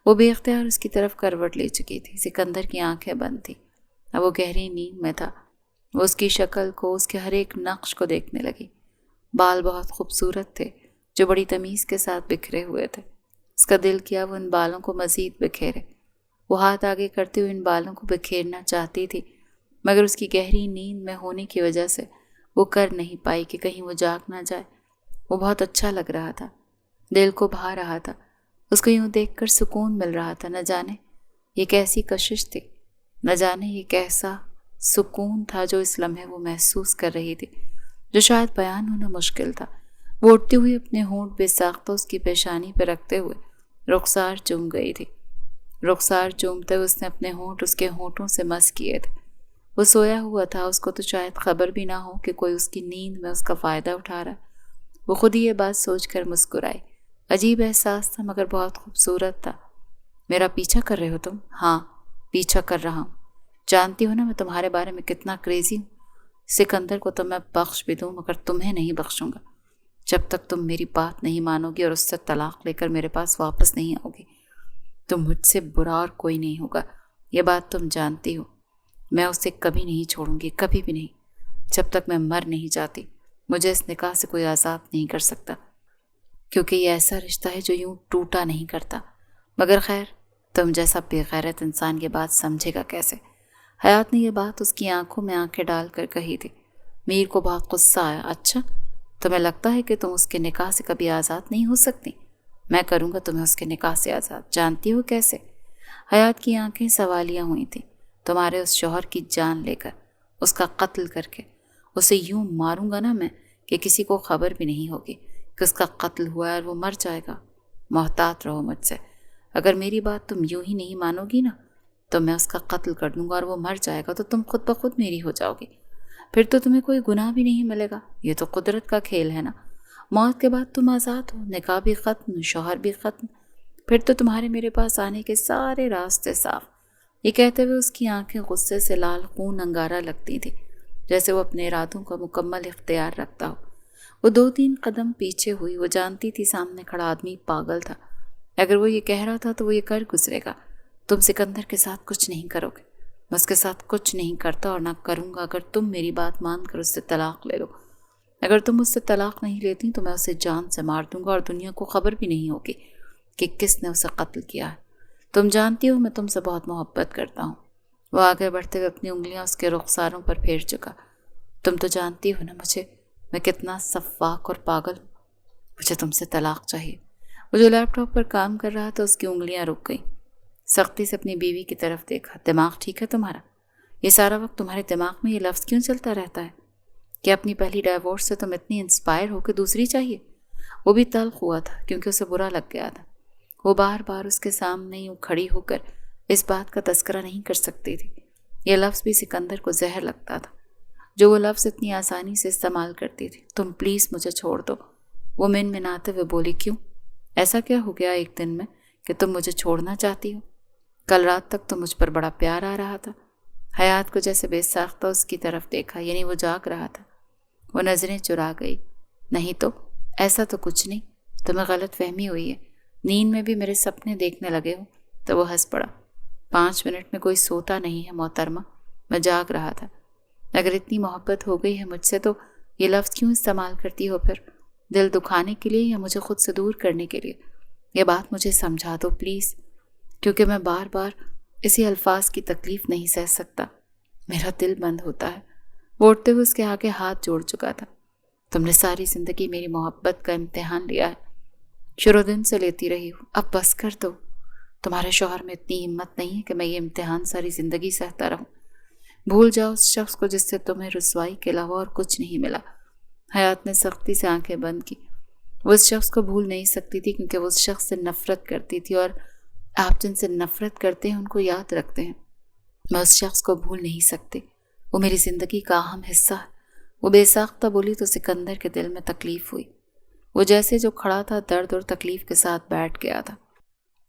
وہ بے اختیار اس کی طرف کروٹ لے چکی تھی۔ سکندر کی آنکھیں بند تھیں، اب وہ گہری نیند میں تھا۔ وہ اس کی شکل کو، اس کے ہر ایک نقش کو دیکھنے لگی۔ بال بہت خوبصورت تھے جو بڑی تمیز کے ساتھ بکھرے ہوئے تھے۔ اس کا دل کیا وہ ان بالوں کو مزید بکھیرے۔ وہ ہاتھ آگے کرتے ہوئے ان بالوں کو بکھیرنا چاہتی تھی، مگر اس کی گہری نیند میں ہونے کی وجہ سے وہ کر نہیں پائی کہ کہیں وہ جاگ نہ جائے۔ وہ بہت اچھا لگ رہا تھا، دل کو بھا رہا تھا، اس کو یوں دیکھ کر سکون مل رہا تھا۔ نہ جانے یہ کیسی کشش تھی، نہ جانے یہ کیسا سکون تھا جو اس لمحے وہ محسوس کر رہی تھی، جو شاید بیان ہونا مشکل تھا۔ وہ اٹھتی ہوئی اپنے ہونٹ بے ساختہ اس کی پیشانی پہ رکھتے ہوئے رخسار چوم گئی تھی۔ رخسار چومتے ہوئے اس نے اپنے ہونٹ اس کے ہونٹوں سے مس کیے تھے۔ وہ سویا ہوا تھا، اس کو تو شاید خبر بھی نہ ہو کہ کوئی اس کی نیند میں اس کا فائدہ اٹھا رہا۔ وہ خود ہی یہ بات سوچ کر مسکرائی۔ عجیب احساس تھا مگر بہت خوبصورت تھا۔ میرا پیچھا کر رہے ہو تم؟ ہاں، پیچھا کر رہا ہوں۔ جانتی ہو نا میں تمہارے بارے میں کتنا کریزی ہوں۔ سکندر کو تو میں بخش بھی دوں مگر تمہیں نہیں بخشوں گا، جب تک تم میری بات نہیں مانو گی اور اس سے طلاق لے کر میرے پاس واپس نہیں آؤ گی۔ تم مجھ سے برا اور کوئی نہیں ہوگا، یہ بات تم جانتی ہو۔ میں اسے کبھی نہیں چھوڑوں گی، کبھی بھی نہیں، جب تک میں مر نہیں جاتی۔ مجھے اس نکاح سے کوئی آزاد نہیں کر سکتا، کیونکہ یہ ایسا رشتہ ہے جو یوں ٹوٹا نہیں کرتا۔ مگر خیر، تم جیسا بے غیرت انسان یہ بات سمجھے گا کیسے؟ حیات نے یہ بات اس کی آنکھوں میں آنکھیں ڈال کر کہی تھی۔ میر کو بہت غصہ آیا۔ اچھا، تمہیں لگتا ہے کہ تم اس کے نکاح سے کبھی آزاد نہیں ہو سکتی؟ میں کروں گا تمہیں اس کے نکاح سے آزاد۔ جانتی ہو کیسے؟ حیات کی آنکھیں سوالیہ ہوئی تھیں۔ تمہارے اس شوہر کی جان لے کر، اس کا قتل کر کے، اسے یوں ماروں گا نا میں کہ کسی کو خبر بھی نہیں ہوگی کہ اس کا قتل ہوا ہے اور وہ مر جائے گا۔ محتاط رہو مجھ سے، اگر میری بات تم یوں ہی نہیں مانو گی نا تو میں اس کا قتل کر دوں گا اور وہ مر جائے گا تو تم خود بخود میری ہو جاؤ گی۔ پھر تو تمہیں کوئی گناہ بھی نہیں ملے گا۔ یہ تو قدرت کا کھیل ہے نا، موت کے بعد تم آزاد ہو، نکاح بھی ختم، شوہر بھی ختم، پھر تو تمہارے میرے پاس آنے کے سارے راستے صاف۔ یہ کہتے ہوئے اس کی آنکھیں غصے سے لال خون انگارہ لگتی تھیں، جیسے وہ اپنے ارادوں کا مکمل اختیار رکھتا ہو۔ وہ 2-3 قدم پیچھے ہوئی۔ وہ جانتی تھی سامنے کھڑا آدمی پاگل تھا۔ اگر وہ یہ کہہ رہا تھا تو وہ یہ کر گزرے گا۔ تم سکندر کے ساتھ کچھ نہیں کرو گے، میں اس کے ساتھ کچھ نہیں کرتا اور نہ کروں گا اگر تم میری بات مان کر اس سے طلاق لے لو۔ اگر تم اس سے طلاق نہیں لیتی تو میں اسے جان سے مار دوں گا اور دنیا کو خبر بھی نہیں ہوگی کہ کس نے اسے قتل کیا ہے۔ تم جانتی ہو میں تم سے بہت محبت کرتا ہوں۔ وہ آگے بڑھتے ہوئے اپنی انگلیاں اس کے رخساروں پر پھیر چکا۔ تم تو جانتی ہو نا میں کتنا سفاک اور پاگل ہوں۔ مجھے تم سے طلاق چاہیے۔ وہ جو لیپ ٹاپ پر کام کر رہا تھا اس کی انگلیاں رک گئیں۔ سختی سے اپنی بیوی کی طرف دیکھا۔ دماغ ٹھیک ہے تمہارا؟ یہ سارا وقت تمہارے دماغ میں یہ لفظ کیوں چلتا رہتا ہے کہ اپنی پہلی ڈائیورس سے تم اتنی انسپائر ہو کہ دوسری چاہیے؟ وہ بھی تلخ ہوا تھا کیونکہ اسے برا لگ گیا تھا۔ وہ بار بار اس کے سامنے یوں کھڑی ہو کر اس بات کا تذکرہ نہیں کر سکتی تھی۔ یہ لفظ بھی سکندر کو زہر لگتا تھا، جو وہ لفظ اتنی آسانی سے استعمال کرتی تھی۔ تم پلیز مجھے چھوڑ دو، وہ منمناتے ہوئے بولی۔ کیوں؟ ایسا کیا ہو گیا ایک دن میں کہ تم مجھے چھوڑنا چاہتی ہو؟ کل رات تک تو مجھ پر بڑا پیار آ رہا تھا۔ حیات کو جیسے بے ساختہ اس کی طرف دیکھا، یعنی وہ جاگ رہا تھا۔ وہ نظریں چرا گئی۔ نہیں تو ایسا تو کچھ نہیں، تمہیں غلط فہمی ہوئی ہے۔ نیند میں بھی میرے سپنے دیکھنے لگے ہو؟ تو وہ ہنس پڑا۔ 5 منٹ میں کوئی سوتا نہیں ہے محترمہ، میں جاگ رہا تھا۔ اگر اتنی محبت ہو گئی ہے مجھ سے تو یہ لفظ کیوں استعمال کرتی ہو پھر؟ دل دکھانے کے لیے یا مجھے خود سے دور کرنے کے لیے؟ یہ بات مجھے سمجھا دو پلیز، کیونکہ میں بار بار اسی الفاظ کی تکلیف نہیں سہ سکتا۔ میرا دل بند ہوتا ہے۔ وہ اٹھتے ہوئے اس کے آگے ہاتھ جوڑ چکا تھا۔ تم نے ساری زندگی میری محبت کا امتحان لیا ہے، شروع دن سے لیتی رہی ہوں، اب بس کر دو۔ تمہارے شوہر میں اتنی ہمت نہیں ہے کہ میں یہ امتحان ساری زندگی سہتا رہوں۔ بھول جاؤ اس شخص کو جس سے تمہیں رسوائی کے علاوہ اور کچھ نہیں ملا۔ حیات نے سختی سے آنکھیں بند کی۔ وہ اس شخص کو بھول نہیں سکتی تھی کیونکہ وہ اس شخص سے نفرت کرتی تھی، اور آپ جن سے نفرت کرتے ہیں ان کو یاد رکھتے ہیں۔ میں اس شخص کو بھول نہیں سکتی، وہ میری زندگی کا اہم حصہ ہے۔ وہ بے ساختہ بولی تو سکندر کے دل میں تکلیف ہوئی۔ وہ جیسے جو کھڑا تھا درد اور تکلیف کے ساتھ بیٹھ گیا تھا۔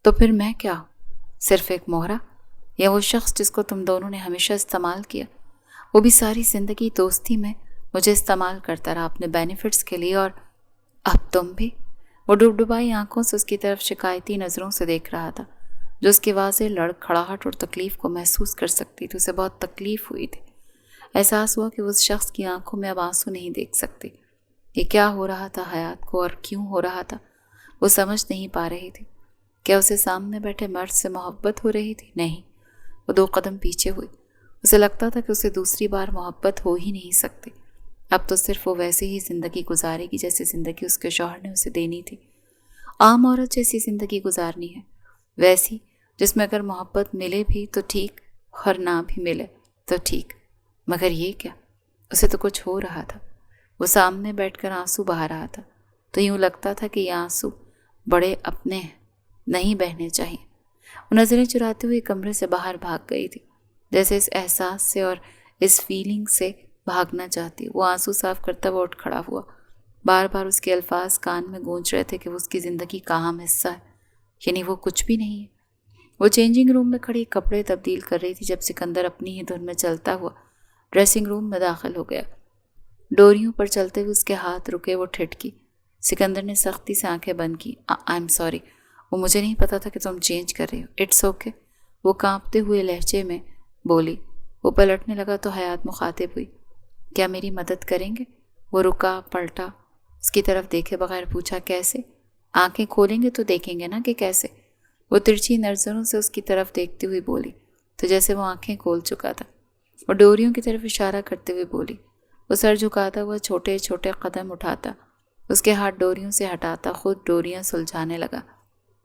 تو پھر میں کیا؟ صرف ایک مہرہ، یا وہ شخص جس کو تم دونوں نے ہمیشہ استعمال کیا، وہ بھی ساری زندگی دوستی میں مجھے استعمال کرتا رہا اپنے بینیفٹس کے لیے، اور اب تم بھی؟ وہ ڈبڈبائی آنکھوں سے اس کی طرف شکایتی نظروں سے دیکھ رہا تھا، جو اس کی واضح لڑکھڑاہٹ اور تکلیف کو محسوس کر سکتی تھی۔ اسے بہت تکلیف ہوئی تھی۔ احساس ہوا کہ وہ اس شخص کی آنکھوں میں اب آنسو نہیں دیکھ سکتی۔ یہ کیا ہو رہا تھا حیات کو، اور کیوں ہو رہا تھا؟ وہ سمجھ نہیں پا رہی تھی۔ کیا اسے سامنے بیٹھے مرد سے محبت ہو رہی تھی؟ نہیں۔ وہ 2 قدم پیچھے ہوئی۔ اسے لگتا تھا کہ اسے دوسری بار محبت ہو ہی نہیں سکتی۔ اب تو صرف وہ ویسے ہی زندگی گزارے گی جیسی زندگی اس کے شوہر نے اسے دینی تھی۔ عام عورت جیسی زندگی گزارنی ہے، ویسی جس میں اگر محبت ملے بھی تو ٹھیک، اور نہ بھی ملے تو ٹھیک۔ مگر یہ کیا؟ اسے تو کچھ ہو رہا تھا۔ وہ سامنے بیٹھ کر آنسو بہا رہا تھا، تو یوں لگتا تھا کہ یہ آنسو بڑے اپنے ہیں، نہیں بہنے چاہیے۔ وہ نظریں چراتے ہوئے کمرے سے باہر بھاگ گئی تھی، جیسے اس احساس سے اور اس فیلنگ سے بھاگنا چاہتی۔ وہ آنسو صاف کرتا ہوا اٹھ کھڑا ہوا۔ بار بار اس کے الفاظ کان میں گونج رہے تھے کہ وہ اس کی زندگی کا اہم حصہ ہے، یعنی وہ کچھ بھی نہیں ہے۔ وہ چینجنگ روم میں کھڑی کپڑے تبدیل کر رہی تھی جب سکندر اپنی ہی دھن میں چلتا ہوا ڈریسنگ روم میں داخل ہو گیا۔ ڈوریوں پر چلتے ہوئے اس کے ہاتھ رکے۔ وہ ٹھٹکی۔ سکندر نے سختی سے آنکھیں بند کی۔ آئی ایم سوری، وہ مجھے نہیں پتا تھا کہ تم چینج کر رہے ہو۔ اٹس اوکے، وہ کانپتے ہوئے لہجے میں بولی۔ وہ پلٹنے لگا تو حیات مخاطب ہوئی۔ کیا میری مدد کریں گے؟ وہ رکا، پلٹا، اس کی طرف دیکھے بغیر پوچھا کیسے؟ آنکھیں کھولیں گے تو دیکھیں گے نا کہ کیسے۔ وہ ترچھی نظروں سے اس کی طرف دیکھتی ہوئی بولی تو جیسے وہ آنکھیں کھول چکا تھا۔ وہ ڈوریوں کی طرف اشارہ کرتے ہوئے بولی۔ وہ سر جھکاتا ہوا چھوٹے چھوٹے قدم اٹھاتا، اس کے ہاتھ ڈوریوں سے ہٹاتا، خود ڈوریاں سلجھانے لگا۔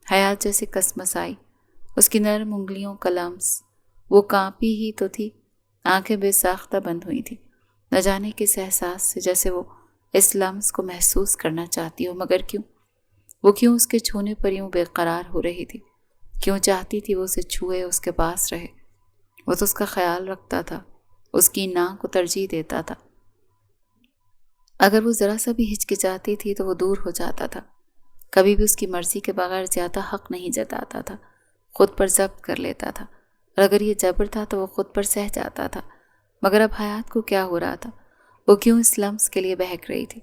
حیات جیسے کسمس آئی، اس کی نرم انگلیوں کا لمس۔ وہ کانپی ہی تو تھی، آنکھیں بے ساختہ بند ہوئی تھیں، نہ جانے کس احساس سے، جیسے وہ اس لمس کو محسوس کرنا چاہتی ہو، مگر کیوں؟ وہ کیوں اس کے چھونے پر یوں بے قرار ہو رہی تھی؟ کیوں چاہتی تھی وہ اسے چھوئے، اس کے پاس رہے؟ وہ تو اس کا خیال رکھتا تھا، اس کی نا کو ترجیح دیتا تھا۔ اگر وہ ذرا سا بھی ہچکچاتی تھی تو وہ دور ہو جاتا تھا، کبھی بھی اس کی مرضی کے بغیر زیادہ حق نہیں جتاتا تھا، خود پر ضبط کر لیتا تھا، اور اگر یہ جبر تھا تو وہ خود پر سہ جاتا تھا۔ مگر اب حیات کو کیا ہو رہا تھا؟ وہ کیوں اس لمس کے لیے بہک رہی تھی؟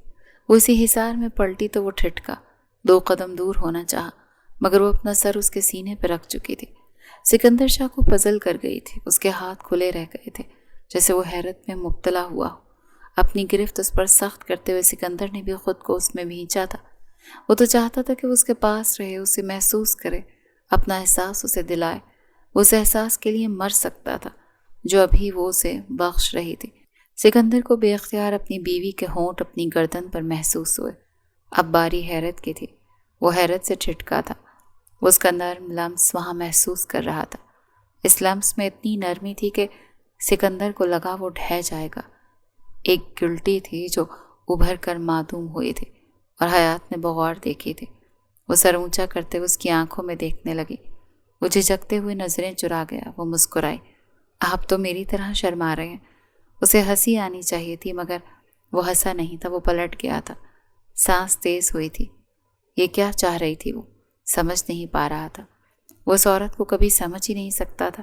وہ اسی حصار میں پلٹی تو وہ ٹھٹکا، 2 قدم دور ہونا چاہا، مگر وہ اپنا سر اس کے سینے پہ رکھ چکی تھی۔ سکندر شاہ کو پزل کر گئی تھی، اس کے ہاتھ کھلے رہ گئے تھے، جیسے وہ حیرت میں مبتلا ہوا ہو۔ اپنی گرفت اس پر سخت کرتے ہوئے سکندر نے بھی خود کو اس میں بھینچا تھا۔ وہ تو چاہتا تھا کہ وہ اس کے پاس رہے، اسے محسوس کرے، اپنا احساس اسے دلائے۔ وہ اس احساس کے لیے مر سکتا تھا جو ابھی وہ اسے بخش رہی تھی۔ سکندر کو بے اختیار اپنی بیوی کے ہونٹ اپنی گردن پر محسوس ہوئے۔ اب باری حیرت کی تھی، وہ حیرت سے ٹھٹکا تھا۔ وہ اس کا نرم لمس وہاں محسوس کر رہا تھا۔ اس لمس میں اتنی نرمی تھی کہ سکندر کو لگا وہ ڈھہ جائے گا۔ ایک گلٹی تھی جو ابھر کر معدوم ہوئی تھی، اور حیات نے بغور دیکھی تھی۔ وہ سر اونچا کرتے ہوئے اس کی آنکھوں میں دیکھنے لگی۔ وہ جھجکتے ہوئے نظریں چرا گیا۔ وہ مسکرائی۔ آپ تو میری طرح شرما رہے ہیں۔ اسے ہنسی آنی چاہیے تھی، مگر وہ ہنسا نہیں تھا، وہ پلٹ گیا تھا۔ سانس تیز ہوئی تھی۔ یہ کیا چاہ رہی تھی؟ وہ سمجھ نہیں پا رہا تھا۔ وہ اس عورت کو کبھی سمجھ ہی نہیں سکتا تھا۔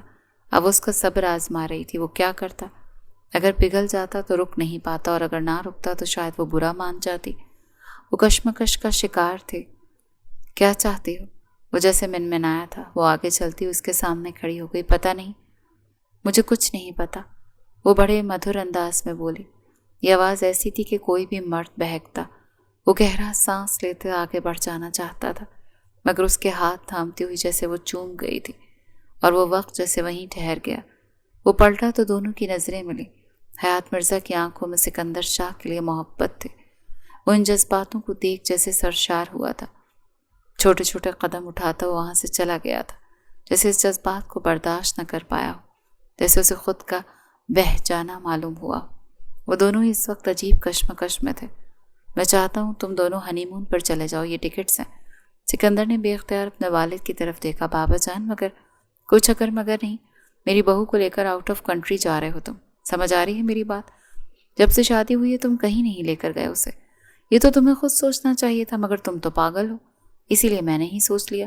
اب اس کا صبر آزما رہی تھی۔ وہ کیا کرتا؟ اگر پگھل جاتا تو رک نہیں پاتا، اور اگر نہ رکتا تو شاید وہ برا مان جاتی۔ وہ کشمکش کا شکار تھے۔ کیا چاہتی ہو؟ وہ جیسے منمنایا تھا۔ وہ آگے چلتی اس کے سامنے کھڑی ہو گئی۔ پتہ نہیں، مجھے کچھ نہیں پتا، وہ بڑے مدھر انداز میں بولی۔ یہ آواز ایسی تھی کہ کوئی بھی مرد بہکتا۔ وہ گہرا سانس لیتے آگے بڑھ جانا چاہتا تھا، مگر اس کے ہاتھ تھامتی ہوئی جیسے وہ چوم گئی تھی، اور وہ وقت جیسے وہیں ٹھہر گیا۔ وہ پلٹا تو دونوں کی نظریں ملی۔ حیات مرزا کی آنکھوں میں سکندر شاہ کے لیے محبت تھی۔ وہ ان جذباتوں کو دیکھ جیسے سرشار ہوا تھا۔ چھوٹے چھوٹے قدم اٹھاتا وہ وہاں سے چلا گیا تھا، جیسے اس جذبات کو برداشت نہ کر پایا ہو، جیسے اسے خود کا بہہ جانا معلوم ہوا۔ وہ دونوں ہی اس وقت عجیب کشمکش میں تھے۔ میں چاہتا ہوں تم دونوں ہنی مون پر چلے جاؤ، یہ ٹکٹس ہیں۔ سکندر نے بے اختیار اپنے والد کی طرف دیکھا۔ بابا جان، مگر کچھ اگر مگر نہیں، میری بہو کو لے کر آؤٹ آف کنٹری جا رہے ہو تم، سمجھ آ رہی ہے میری بات؟ جب سے شادی ہوئی ہے تم کہیں نہیں لے کر گئے اسے۔ یہ تو تمہیں خود سوچنا چاہیے تھا، مگر تم تو پاگل ہو، اسی لیے میں نے ہی سوچ لیا۔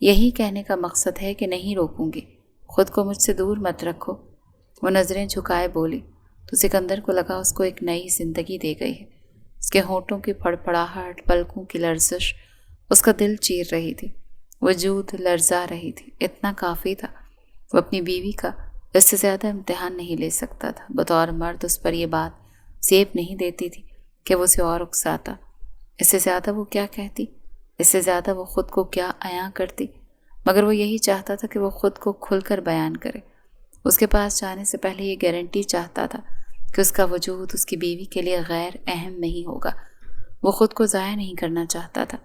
یہی کہنے کا مقصد ہے کہ نہیں روکوں گی، خود کو مجھ سے دور مت رکھو۔ وہ نظریں جھکائے بولی تو سکندر کو لگا اس کو ایک نئی زندگی دے گئی ہے۔ اس کے ہونٹوں کی پھڑپڑاہٹ، پلکوں کی لرزش اس کا دل چیر رہی تھی، وجود لرزا رہی تھی۔ اتنا کافی تھا، وہ اپنی بیوی کا اس سے زیادہ امتحان نہیں لے سکتا تھا۔ بطور مرد اس پر یہ بات زیب نہیں دیتی تھی کہ وہ اسے اور اکساتا۔ اس سے زیادہ وہ کیا کہتی، اس سے زیادہ وہ خود کو کیا عیاں کرتی، مگر وہ یہی چاہتا تھا کہ وہ خود کو کھل کر بیان کرے۔ اس کے پاس جانے سے پہلے یہ گارنٹی چاہتا تھا کہ اس کا وجود اس کی بیوی کے لیے غیر اہم نہیں ہوگا۔ وہ خود کو ضائع نہیں کرنا چاہتا تھا۔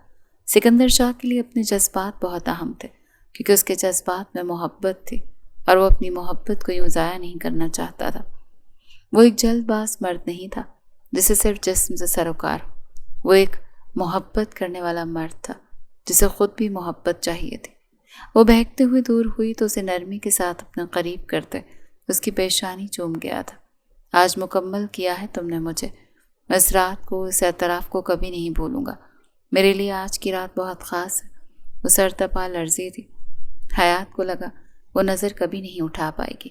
سکندر شاہ کے لیے اپنے جذبات بہت اہم تھے، کیونکہ اس کے جذبات میں محبت تھی اور وہ اپنی محبت کو یوں ضائع نہیں کرنا چاہتا تھا۔ وہ ایک جلد باز مرد نہیں تھا جسے صرف جسم سے سروکار ہو، وہ ایک محبت کرنے والا مرد تھا جسے خود بھی محبت چاہیے تھی۔ وہ بہکتے ہوئے دور ہوئی تو اسے نرمی کے ساتھ اپنے قریب کرتے اس کی پیشانی چوم گیا تھا۔ آج مکمل کیا ہے تم نے مجھے، میں اس رات کو، اس اعتراف کو کبھی نہیں بھولوں گا۔ میرے لیے آج کی رات بہت خاص ہے۔ وہ سر تپا لرزی تھی۔ حیات کو لگا وہ نظر کبھی نہیں اٹھا پائے گی۔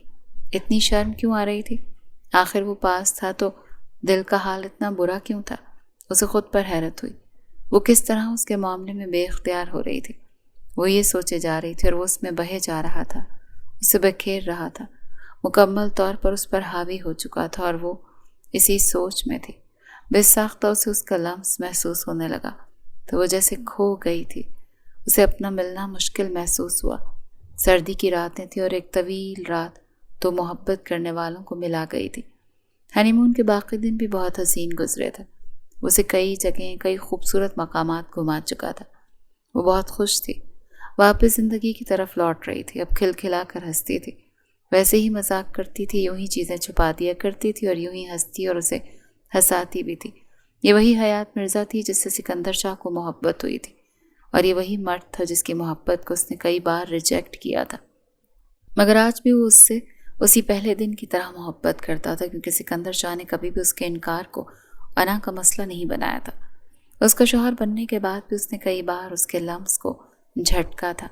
اتنی شرم کیوں آ رہی تھی؟ آخر وہ پاس تھا تو دل کا حال اتنا برا کیوں تھا؟ اسے خود پر حیرت ہوئی، وہ کس طرح اس کے معاملے میں بے اختیار ہو رہی تھی۔ وہ یہ سوچے جا رہی تھی اور وہ اس میں بہے جا رہا تھا، اسے بکھیر رہا تھا، مکمل طور پر اس پر حاوی ہو چکا تھا اور وہ اسی سوچ میں تھی۔ بے ساختہ اسے اس کا لمس محسوس ہونے لگا تو وہ جیسے کھو گئی تھی۔ اسے اپنا ملنا مشکل محسوس ہوا۔ سردی کی راتیں تھیں اور ایک طویل رات تو محبت کرنے والوں کو ملا گئی تھی۔ ہنی مون کے باقی دن بھی بہت حسین گزرے تھے۔ اسے کئی جگہیں، کئی خوبصورت مقامات گھما چکا تھا۔ وہ بہت خوش تھی، واپس زندگی کی طرف لوٹ رہی تھی۔ اب کھلکھلا کر ہنستی تھی، ویسے ہی مذاق کرتی تھی، یوں ہی چیزیں چھپا دیا کرتی تھی اور یوں ہی ہنستی اور اسے ہنساتی بھی تھی۔ یہ وہی حیات مرزا تھی جس سے سکندر شاہ کو محبت ہوئی تھی، اور یہ وہی مرد تھا جس کی محبت کو اس نے کئی بار ریجیکٹ کیا تھا، مگر آج بھی وہ اس سے اسی پہلے دن کی طرح محبت کرتا تھا، کیونکہ سکندر شاہ نے کبھی بھی اس کے انکار کو انا کا مسئلہ نہیں بنایا تھا۔ اس کا شوہر بننے کے بعد بھی اس نے کئی بار اس کے لمس کو جھٹکا تھا،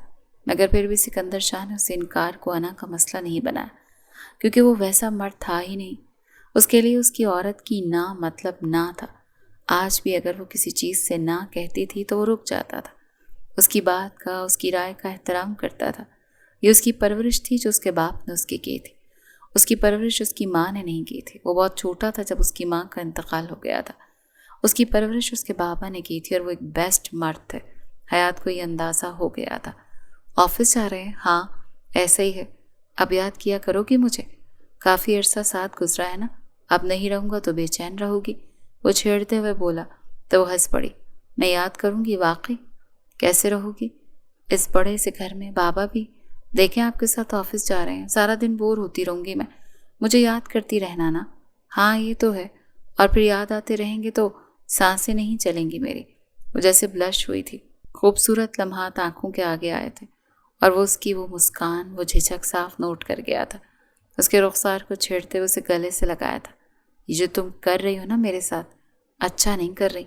مگر پھر بھی سکندر شاہ نے اس انکار کو انا کا مسئلہ نہیں بنایا، کیونکہ وہ ویسا مرد تھا ہی نہیں۔ اس کے لیے اس کی عورت کی نہ مطلب نہ تھا۔ آج بھی اگر وہ کسی چیز سے نہ کہتی تھی تو وہ رک جاتا تھا، اس کی بات کا، اس کی رائے کا احترام کرتا تھا۔ یہ اس کی پرورش تھی جو اس کے باپ نے اس کی کی تھی۔ اس کی پرورش اس کی ماں نے نہیں کی تھی۔ وہ بہت چھوٹا تھا جب اس کی ماں کا انتقال ہو گیا تھا۔ اس کی پرورش اس کے بابا نے کی تھی اور وہ ایک بیسٹ مرد تھے۔ حیات کو یہ اندازہ ہو گیا تھا۔ آفس جا رہے ہیں؟ ہاں ایسا ہی ہے۔ اب یاد کیا کرو گی مجھے؟ کافی عرصہ ساتھ گزرا ہے نا، اب نہیں رہوں گا تو بے چین رہو گی، وہ چھیڑتے ہوئے بولا تو وہ ہنس پڑی۔ میں یاد کروں گی واقعی؟ کیسے رہو گی اس بڑے سے گھر میں؟ بابا بھی دیکھیں آپ کے ساتھ آفس جا رہے ہیں، سارا دن بور ہوتی رہوں گی میں، مجھے یاد کرتی رہنا نا۔ ہاں یہ تو ہے، اور پھر یاد آتے رہیں گے تو سانسیں نہیں چلیں گی میری۔ وہ جیسے بلش ہوئی تھی۔ خوبصورت لمحات آنکھوں کے آگے آئے تھے اور وہ اس کی وہ مسکان، وہ جھجک صاف نوٹ کر گیا تھا۔ اس کے رخسار کو چھیڑتے ہوئے اسے گلے سے لگایا تھا۔ یہ جو تم کر رہی ہو نا میرے ساتھ، اچھا نہیں کر رہی،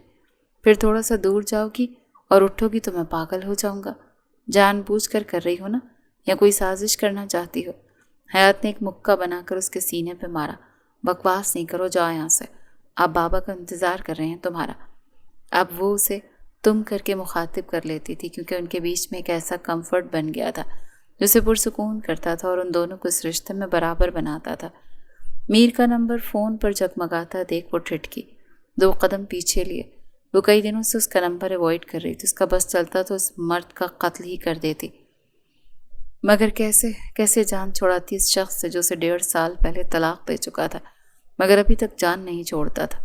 پھر تھوڑا سا دور جاؤ گی اور اٹھو گی تو میں پاگل ہو جاؤں گا۔ جان بوجھ کر رہی ہو نا، یا کوئی سازش کرنا چاہتی ہو؟ حیات نے ایک مکہ بنا کر اس کے سینے پہ مارا۔ بکواس نہیں کرو، جاؤ یہاں سے، آپ بابا کا انتظار کر رہے ہیں تمہارا۔ اب وہ اسے تم کر کے مخاطب کر لیتی تھی، کیونکہ ان کے بیچ میں ایک ایسا کمفرٹ بن گیا تھا جو اسے پرسکون کرتا تھا اور ان دونوں کو اس رشتے میں برابر بناتا تھا۔ میر کا نمبر فون پر جگمگاتا دیکھ وہ ٹھٹکی، 2 قدم پیچھے لیے۔ وہ کئی دنوں سے اس کا نمبر اوائڈ کر رہی تھی، اس کا بس چلتا تو اس مرد کا قتل ہی کر دیتی، مگر کیسے جان چھوڑاتی اس شخص سے جو اسے 1.5 سال پہلے طلاق دے چکا تھا، مگر ابھی تک جان نہیں چھوڑتا تھا۔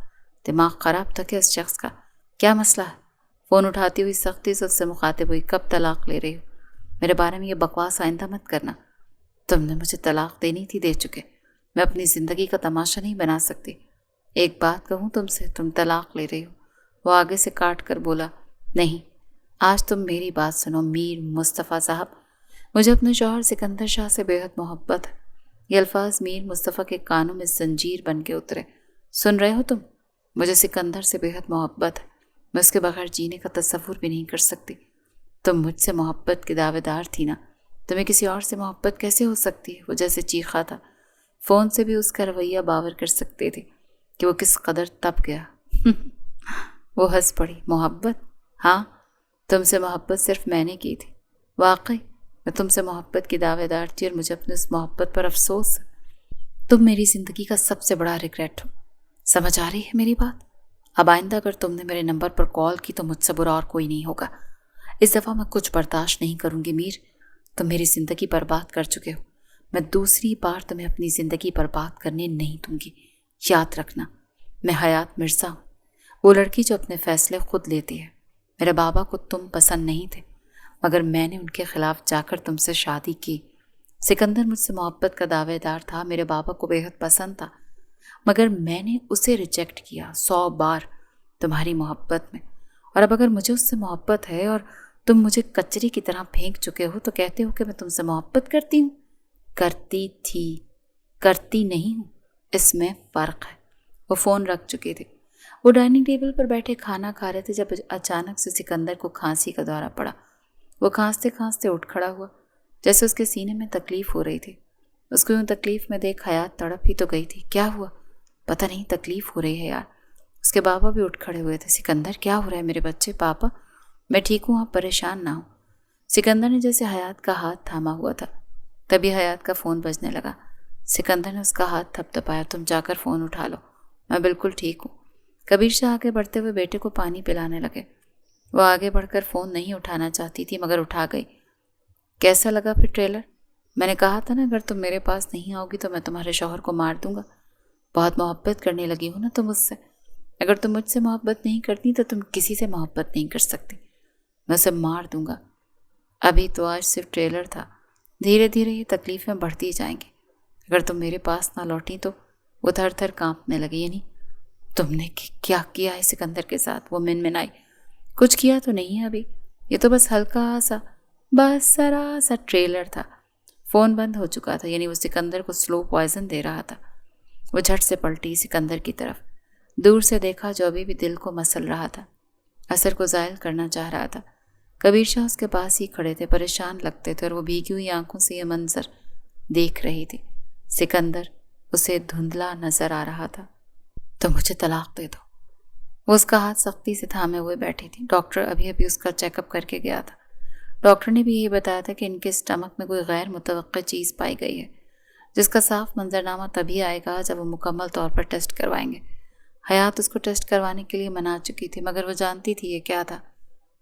دماغ خراب تھا کہ اس شخص کا؟ کیا مسئلہ ہے؟ فون اٹھاتی ہوئی سختی سے اس سے مخاطب ہوئی۔ کب طلاق لے رہی ہو؟ میرے بارے میں یہ بکواس آئندہ مت کرنا۔ تم نے مجھے طلاق دینی تھی، دے چکے، میں اپنی زندگی کا تماشا نہیں بنا سکتی۔ ایک بات کہوں تم سے، تم طلاق لے رہی ہو؟ وہ آگے سے کاٹ کر بولا، نہیں، آج تم میری بات سنو میر مصطفیٰ صاحب، مجھے اپنے شوہر سکندر شاہ سے بے حد محبت ہے۔ یہ الفاظ میر مصطفیٰ کے کانوں میں زنجیر بن کے اترے۔ سن رہے ہو تم؟ مجھے سکندر سے بے حد محبت ہے، میں اس کے بغیر جینے کا تصور بھی نہیں کر سکتی۔ تم مجھ سے محبت کی دعویدار تھی نا، تمہیں کسی اور سے محبت کیسے ہو سکتی ہے؟ وہ جیسے چیخا تھا، فون سے بھی اس کا رویہ باور کر سکتے تھے کہ وہ کس قدر تپ گیا۔ وہ ہنس پڑی۔ محبت؟ ہاں، تم سے محبت صرف میں نے کی تھی۔ واقعی میں تم سے محبت کی دعویدار تھی، اور مجھے اپنے اس محبت پر افسوس ہے۔ تم میری زندگی کا سب سے بڑا ریگریٹ ہو۔ سمجھ آ رہی ہے میری بات؟ اب آئندہ اگر تم نے میرے نمبر پر کال کی تو مجھ سے برا اور کوئی نہیں ہوگا۔ اس دفعہ میں کچھ برداشت نہیں کروں گی میر، تم میری زندگی برباد کر چکے ہو، میں دوسری بار تمہیں اپنی زندگی برباد کرنے نہیں دوں گی۔ یاد رکھنا، میں حیات مرزا ہوں، وہ لڑکی جو اپنے فیصلے خود لیتی ہے۔ میرے بابا کو تم پسند نہیں تھے، مگر میں نے ان کے خلاف جا کر تم سے شادی کی۔ سکندر مجھ سے محبت کا دعوے دار تھا، میرے بابا کو بے حد پسند تھا، مگر میں نے اسے ریجیکٹ کیا 100 بار تمہاری محبت میں۔ اور اب اگر مجھے اس سے محبت ہے اور تم مجھے کچری کی طرح پھینک چکے ہو تو کہتے ہو کہ میں تم سے محبت کرتی ہوں؟ کرتی تھی، کرتی نہیں ہوں، اس میں فرق ہے۔ وہ فون رکھ چکے تھے، وہ ڈائننگ ٹیبل پر بیٹھے کھانا کھا رہے تھے جب اچانک سے سکندر کو کھانسی کا دورہ پڑا۔ وہ کھانستے کھانستے اٹھ کھڑا ہوا، جیسے اس کے سینے میں تکلیف ہو رہی تھی۔ اس کو یوں تکلیف میں دیکھ حیات تڑپ ہی تو گئی تھی۔ کیا ہوا؟ پتہ نہیں، تکلیف ہو رہی ہے یار۔ اس کے بابا بھی اٹھ کھڑے ہوئے تھے۔ سکندر کیا ہو رہا ہے میرے بچے؟ پاپا میں ٹھیک ہوں، آپ پریشان نہ ہوں۔ سکندر نے جیسے حیات کا ہاتھ تھاما ہوا تھا، تبھی حیات کا فون بجنے لگا۔ سکندر نے اس کا ہاتھ تھپ تھپایا۔ تم جا کر فون اٹھا لو، میں بالکل ٹھیک ہوں۔ کبیر شاہ آگے بڑھتے ہوئے بیٹے کو پانی پلانے لگے۔ وہ آگے بڑھ کر فون نہیں اٹھانا چاہتی تھی مگر اٹھا گئی۔ کیسا لگا پھر ٹریلر؟ میں نے کہا تھا نا اگر تم میرے پاس نہیں آؤ گی تو میں تمہارے شوہر کو مار دوں گا۔ بہت محبت کرنے لگی ہو نا تم مجھ سے۔ اگر تم مجھ سے محبت نہیں کرتی تو تم کسی سے محبت نہیں کر سکتی۔ میں اسے مار دوں گا۔ ابھی تو آج صرف ٹریلر تھا، دھیرے دھیرے یہ تکلیفیں بڑھتی جائیں گی۔ اگر تم میرے پاس نہ لوٹی تو وہ تھر تھر کانپنے لگی۔ یعنی تم نے کیا کیا ہے سکندر کے ساتھ؟ وہ منمنائی۔ کچھ کیا تو نہیں ہے ابھی، یہ تو بس ہلکا سا، بس ذرا سا ٹریلر تھا۔ فون بند ہو چکا تھا، یعنی وہ سکندر کو سلو پوائزن دے رہا تھا۔ وہ جھٹ سے پلٹی سکندر کی طرف، دور سے دیکھا جو ابھی بھی دل کو مسل رہا تھا، اثر کو زائل کرنا چاہ رہا تھا۔ کبیر شاہ اس کے پاس ہی کھڑے تھے، پریشان لگتے تھے، اور وہ بھیگی ہوئی آنکھوں سے یہ منظر دیکھ رہی تھی۔ سکندر اسے دھندلا نظر آ رہا تھا۔ تو مجھے طلاق دے دو۔ وہ اس کا ہاتھ سختی سے تھامے ہوئے بیٹھی تھی۔ ڈاکٹر ابھی اس کا چیک اپ کر کے گیا تھا۔ ڈاکٹر نے بھی یہی بتایا تھا کہ ان کے اسٹمک میں کوئی غیر متوقع چیز پائی گئی ہے، جس کا صاف منظرنامہ تبھی آئے گا جب وہ مکمل طور پر ٹیسٹ کروائیں گے۔ حیات اس کو ٹیسٹ کروانے کے لیے منا چکی تھی، مگر وہ جانتی تھی یہ کیا تھا۔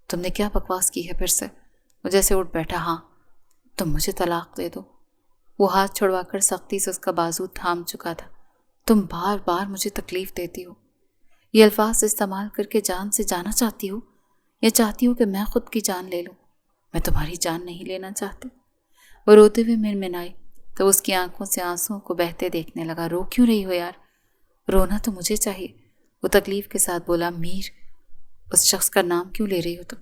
تم نے کیا بکواس کی ہے پھر سے؟ وہ جیسے اٹھ بیٹھا۔ ہاں، تم مجھے طلاق دے دو۔ وہ ہاتھ چھڑوا کر سختی سے اس کا بازو تھام چکا تھا۔ تم بار بار مجھے تکلیف دیتی ہو۔ یہ الفاظ استعمال کر کے جان سے جانا چاہتی ہو، یا چاہتی ہو کہ میں خود کی جان لے لوں؟ میں تمہاری جان نہیں لینا چاہتی۔ وہ روتے ہوئے منمنائی تو اس کی آنکھوں سے آنسوں کو بہتے دیکھنے لگا۔ رو کیوں رہی ہو یار؟ رونا تو مجھے چاہیے، وہ تکلیف کے ساتھ بولا۔ میر، اس شخص کا نام کیوں لے رہی ہو تم؟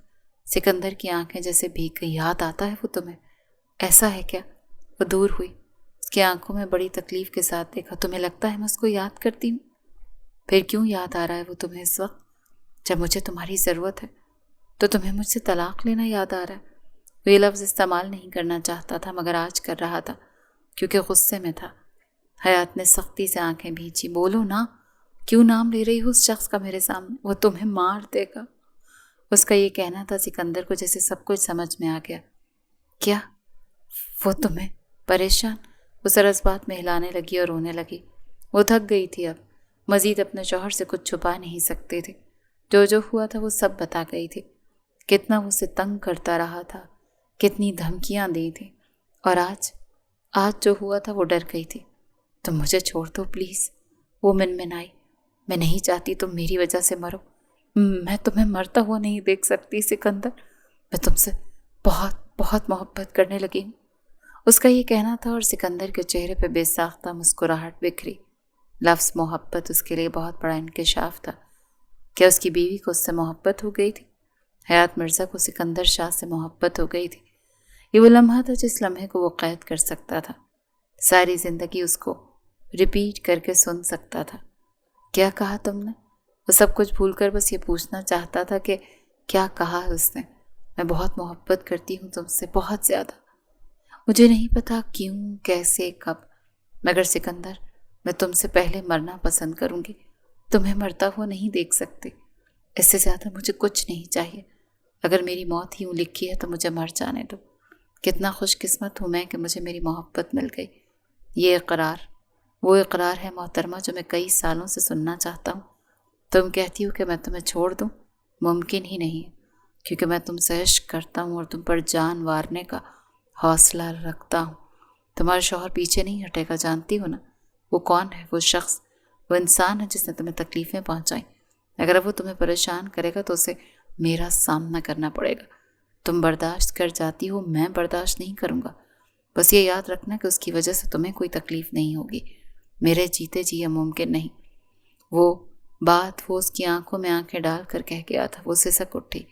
سکندر کی آنکھیں جیسے بھیگ گئی۔ یاد آتا ہے وہ تمہیں؟ ایسا ہے کیا؟ وہ دور ہوئی، اس کی آنکھوں میں بڑی تکلیف کے ساتھ دیکھا۔ تمہیں لگتا ہے میں اس کو یاد کرتی ہوں؟ پھر کیوں یاد آ رہا ہے وہ تمہیں اس وقت جب مجھے تمہاری ضرورت ہے؟ تو تمہیں مجھ سے طلاق لینا یاد آ رہا ہے؟ وہ یہ لفظ استعمال نہیں کرنا چاہتا تھا مگر آج کر رہا تھا کیونکہ غصے میں تھا۔ حیات نے سختی سے آنکھیں بھینچی۔ بولو نا، کیوں نام لے رہی ہو اس شخص کا میرے سامنے؟ وہ تمہیں مار دے گا۔ اس کا یہ کہنا تھا سکندر کو جیسے سب کچھ سمجھ میں آ گیا۔ کیا وہ تمہیں پریشان؟ وہ سرس بات میں ہلانے لگی اور رونے لگی۔ وہ تھک گئی تھی، اب مزید اپنے شوہر سے کچھ چھپا نہیں سکتے تھے۔ جو ہوا تھا وہ سب بتا گئی تھی۔ کتنا وہ اسے تنگ کرتا رہا تھا، کتنی دھمکیاں دی تھی، اور آج جو ہوا تھا وہ ڈر گئی تھی۔ تم مجھے چھوڑ دو پلیز، وہ منمنائی۔ میں نہیں چاہتی تم میری وجہ سے مرو۔ میں تمہیں مرتا ہوا نہیں دیکھ سکتی سکندر، میں تم سے بہت بہت محبت کرنے لگی ہوں۔ اس کا یہ کہنا تھا اور سکندر کے چہرے پہ بے ساختہ مسکراہٹ بکھری۔ لفظ محبت اس کے لیے بہت بڑا انکشاف تھا۔ کیا اس کی بیوی کو اس سے محبت ہو گئی تھی؟ حیات مرزا کو سکندر شاہ سے محبت ہو گئی تھی۔ یہ وہ لمحہ تھا جس لمحے کو وہ قید کر سکتا تھا، ساری زندگی اس کو ریپیٹ کر کے سن سکتا تھا۔ کیا کہا تم نے؟ وہ سب کچھ بھول کر بس یہ پوچھنا چاہتا تھا کہ کیا کہا اس نے۔ میں بہت محبت کرتی ہوں تم سے، بہت زیادہ۔ مجھے نہیں پتا کیوں، کیسے، کب، مگر سکندر میں تم سے پہلے مرنا پسند کروں گی۔ تمہیں مرتا ہوا نہیں دیکھ سکتی۔ اس سے زیادہ مجھے کچھ نہیں چاہیے۔ اگر میری موت ہی یوں لکھی ہے تو مجھے مر جانے دو۔ کتنا خوش قسمت ہوں میں کہ مجھے میری محبت مل گئی۔ یہ اقرار، وہ اقرار ہے محترمہ جو میں کئی سالوں سے سننا چاہتا ہوں۔ تم کہتی ہو کہ میں تمہیں چھوڑ دوں، ممکن ہی نہیں ہے، کیونکہ میں تم سے عشق کرتا ہوں اور تم پر جان وارنے کا حوصلہ رکھتا ہوں۔ تمہارا شوہر پیچھے نہیں ہٹے گا، جانتی ہو نا؟ وہ کون ہے؟ وہ شخص، وہ انسان ہے جس نے تمہیں تکلیفیں پہنچائیں۔ اگر وہ تمہیں پریشان کرے گا تو اسے میرا سامنا کرنا پڑے گا۔ تم برداشت کر جاتی ہو، میں برداشت نہیں کروں گا۔ بس یہ یاد رکھنا کہ اس کی وجہ سے تمہیں کوئی تکلیف نہیں ہوگی۔ میرے جیتے جی یہ ممکن نہیں۔ وہ اس کی آنکھوں میں آنکھیں ڈال کر کہہ گیا تھا۔ وہ سسک اٹھی،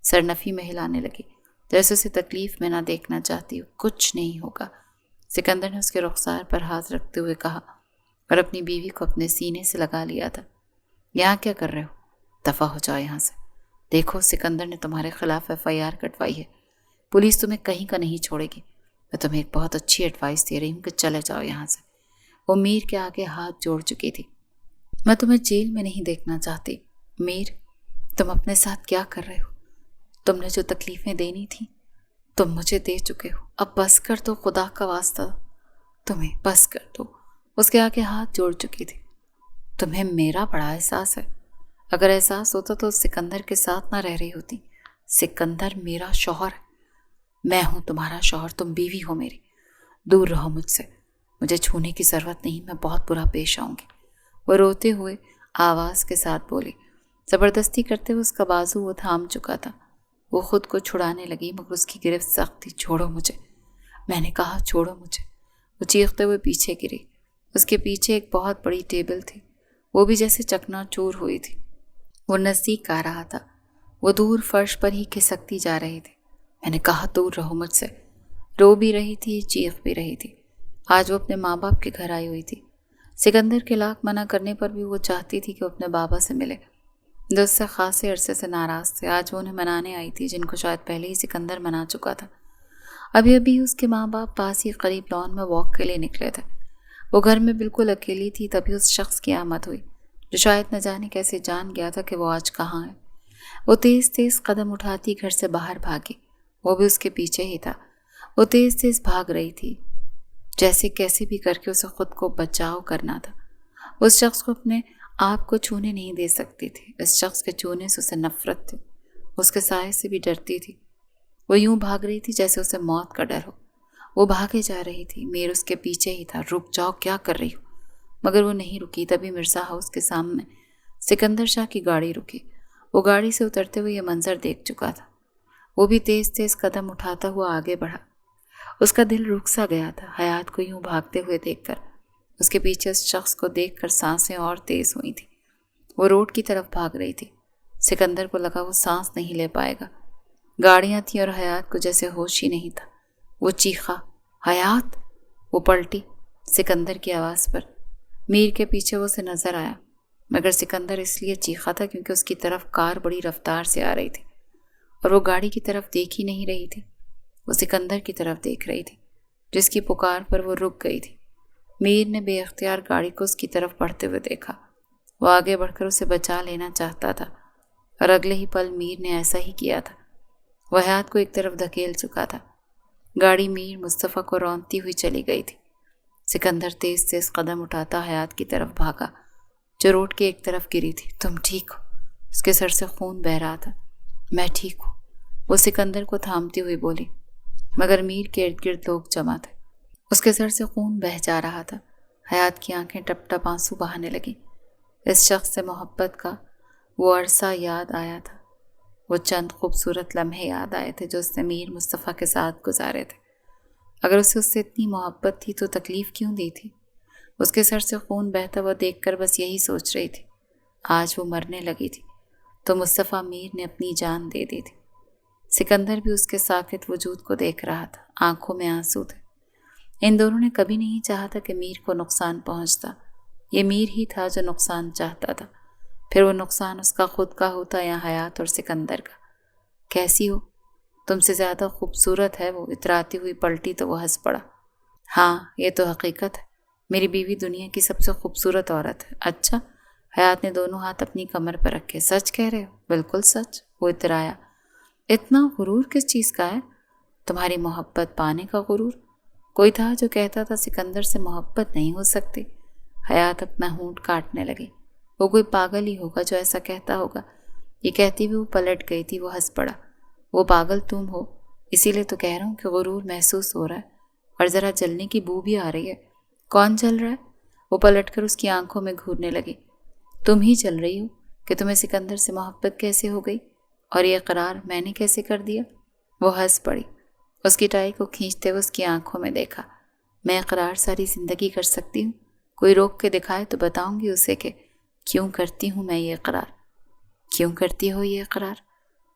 سرنفی میں ہلانے لگی، جیسے اسے تکلیف میں نہ دیکھنا چاہتی ہو۔ کچھ نہیں ہوگا، سکندر نے اس کے رخسار پر ہاتھ رکھتے ہوئے کہا، اور اپنی بیوی کو اپنے سینے سے لگا لیا تھا۔ یہاں کیا کر رہے ہو؟ دفع ہو جاؤ یہاں سے۔ دیکھو سکندر نے تمہارے خلاف FIR کٹوائی ہے۔ پولیس تمہیں کہیں کا نہیں چھوڑے گی۔ میں تمہیں ایک بہت اچھی ایڈوائس دے رہی ہوں کہ چلے جاؤ یہاں سے۔ وہ میر کے آگے ہاتھ جوڑ چکی تھی۔ میں تمہیں جیل میں نہیں دیکھنا چاہتی۔ میر، تم اپنے ساتھ کیا کر رہے ہو؟ تم نے جو تکلیفیں دینی تھیں تم مجھے دے چکے ہو۔ اب بس کر دو، خدا کا واسطہ تمہیں بس کر دو۔ اس کے آگے ہاتھ جوڑ چکی تھی۔ تمہیں میرا بڑا احساس ہے۔ اگر احساس ہوتا تو سکندر کے ساتھ نہ رہ رہی ہوتی۔ سکندر میرا شوہر ہے، میں ہوں تمہارا شوہر، تم بیوی ہو میری۔ دور رہو مجھ سے، مجھے چھونے کی ضرورت نہیں، میں بہت برا پیش آؤں گی۔ وہ روتے ہوئے آواز کے ساتھ بولی۔ زبردستی کرتے ہوئے اس کا بازو وہ تھام چکا تھا۔ وہ خود کو چھڑانے لگی مگر اس کی گرفت سخت تھی۔ چھوڑو مجھے، میں نے کہا چھوڑو مجھے۔ وہ چیختے ہوئے پیچھے گری۔ اس کے پیچھے ایک بہت بڑی ٹیبل تھی، وہ بھی جیسے چکنا چور ہوئی تھی۔ وہ نزدیک آ رہا تھا، وہ دور فرش پر ہی کھسکتی جا رہی تھی۔ میں نے کہا دور رہو مجھ سے۔ رو بھی رہی تھی، چیخ بھی رہی تھی۔ آج وہ اپنے ماں باپ کے گھر آئی ہوئی تھی۔ سکندر کے لاکھ منع کرنے پر بھی وہ چاہتی تھی کہ وہ اپنے بابا سے ملے، جو اس سے خاصے عرصے سے ناراض تھے۔ آج وہ انہیں منانے آئی تھی، جن کو شاید پہلے ہی سکندر منا چکا تھا۔ ابھی ابھی اس کے ماں باپ پاس ہی قریب لان میں واک کے لیے نکلے تھے۔ وہ گھر میں بالکل اکیلی تھی، تبھی اس شخص کی آمد ہوئی، جو شاید نہ جانے کیسے جان گیا تھا کہ وہ آج کہاں ہے۔ وہ تیز تیز قدم اٹھاتی گھر سے باہر بھاگی۔ وہ بھی اس کے پیچھے ہی تھا۔ وہ تیز تیز بھاگ رہی تھی، جیسے کیسے بھی کر کے اسے خود کو بچاؤ کرنا تھا۔ اس شخص کو اپنے آپ کو چھونے نہیں دے سکتی تھی۔ اس شخص کے چھونے سے اسے نفرت تھی، اس کے سائے سے بھی ڈرتی تھی۔ وہ یوں بھاگ رہی تھی جیسے اسے موت کا ڈر ہو۔ وہ بھاگے جا رہی تھی، میر اس کے پیچھے ہی تھا۔ رک جاؤ، کیا کر رہی ہو؟ مگر وہ نہیں رکی۔ تبھی مرزا ہاؤس کے سامنے سکندر شاہ کی گاڑی رکی۔ وہ گاڑی سے اترتے ہوئے یہ منظر دیکھ چکا تھا۔ وہ بھی تیز تیز قدم اٹھاتا ہوا آگے بڑھا۔ اس کا دل رک سا گیا تھا حیات کو یوں بھاگتے ہوئے دیکھ کر۔ اس کے پیچھے اس شخص کو دیکھ کر سانسیں اور تیز ہوئی تھیں۔ وہ روڈ کی طرف بھاگ رہی تھی۔ سکندر کو لگا وہ سانس نہیں لے پائے گا۔ گاڑیاں تھیں اور حیات کو جیسے ہوش ہی نہیں تھا۔ وہ چیخا، حیات! وہ پلٹی سکندر کی آواز پر۔ میر کے پیچھے وہ اسے نظر آیا، مگر سکندر اس لیے چیخا تھا کیونکہ اس کی طرف کار بڑی رفتار سے آ رہی تھی اور وہ گاڑی کی طرف دیکھ ہی نہیں رہی تھی۔ وہ سکندر کی طرف دیکھ رہی تھی، جس کی پکار پر وہ رک گئی تھی۔ میر نے بے اختیار گاڑی کو اس کی طرف بڑھتے ہوئے دیکھا۔ وہ آگے بڑھ کر اسے بچا لینا چاہتا تھا اور اگلے ہی پل میر نے ایسا ہی کیا تھا۔ وہ حیات کو ایک طرف دھکیل چکا تھا۔ گاڑی میر مصطفیٰ کو رونتی ہوئی چلی گئی تھی۔ سکندر تیز تیز قدم اٹھاتا حیات کی طرف بھاگا، جو روڈ کے ایک طرف گری تھی۔ تم ٹھیک ہو؟ اس کے سر سے خون بہہ رہا تھا۔ میں ٹھیک ہوں، وہ سکندر کو تھامتی ہوئی بولی، مگر میر کے ارد گرد لوگ جمع تھے۔ اس کے سر سے خون بہہ جا رہا تھا۔ حیات کی آنکھیں ٹپ ٹپ آنسو بہانے لگیں۔ اس شخص سے محبت کا وہ عرصہ یاد آیا تھا، وہ چند خوبصورت لمحے یاد آئے تھے جو اس نے میر مصطفیٰ کے ساتھ گزارے تھے۔ اگر اسے اس سے اتنی محبت تھی تو تکلیف کیوں دی تھی؟ اس کے سر سے خون بہتا ہوا دیکھ کر بس یہی سوچ رہی تھی۔ آج وہ مرنے لگی تھی تو مصطفیٰ میر نے اپنی جان دے دی تھی۔ سکندر بھی اس کے ساکت وجود کو دیکھ رہا تھا، آنکھوں میں آنسو تھے۔ ان دونوں نے کبھی نہیں چاہا تھا کہ میر کو نقصان پہنچتا۔ یہ میر ہی تھا جو نقصان چاہتا تھا، پھر وہ نقصان اس کا خود کا ہوتا یا حیات اور سکندر کا۔ کیسی ہو؟ تم سے زیادہ خوبصورت ہے وہ۔ اتراتی ہوئی پلٹی تو وہ ہنس پڑا۔ ہاں یہ تو حقیقت ہے، میری بیوی دنیا کی سب سے خوبصورت عورت ہے۔ اچھا؟ حیات نے دونوں ہاتھ اپنی کمر پر رکھے۔ سچ کہہ رہے ہو؟ بالکل سچ، وہ اترایا۔ اتنا غرور کس چیز کا ہے؟ تمہاری محبت پانے کا غرور۔ کوئی تھا جو کہتا تھا سکندر سے محبت نہیں ہو سکتی۔ حیات اپنا ہونٹ کاٹنے لگی۔ وہ کوئی پاگل ہی ہوگا جو ایسا کہتا ہوگا۔ یہ کہتی ہوئی وہ پلٹ گئی تھی۔ وہ ہنس پڑا۔ وہ پاگل تم ہو، اسی لیے تو کہہ رہا ہوں کہ غرور محسوس ہو رہا ہے اور ذرا جلنے کی بو بھی آ رہی ہے۔ کون جل رہا ہے؟ وہ پلٹ کر اس کی آنکھوں میں گھورنے لگی۔ تم ہی جل رہی ہو کہ تمہیں سکندر سے محبت کیسے ہو گئی اور یہ اقرار میں نے کیسے کر دیا؟ وہ ہنس پڑی۔ اس کی ٹائی کو کھینچتے ہوئے اس کی آنکھوں میں دیکھا۔ میں اقرار ساری زندگی کر سکتی ہوں، کوئی روک کے دکھائے تو بتاؤں گی اسے کہ کیوں کرتی ہوں میں یہ اقرار۔ کیوں کرتی ہو یہ اقرار؟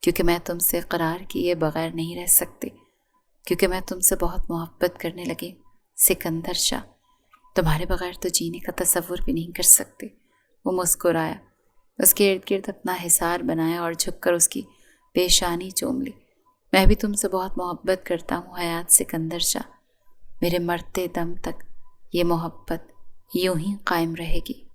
کیونکہ میں تم سے اقرار کیے بغیر نہیں رہ سکتی، کیونکہ میں تم سے بہت محبت کرنے لگی سکندر شاہ۔ تمہارے بغیر تو جینے کا تصور بھی نہیں کر سکتی۔ وہ مسکرایا، اس کے ارد گرد اپنا حصار بنایا اور جھک کر اس کی پیشانی چوم لی۔ میں بھی تم سے بہت محبت کرتا ہوں حیات سکندر شاہ۔ میرے مرتے دم تک یہ محبت یوں ہی قائم رہے گی۔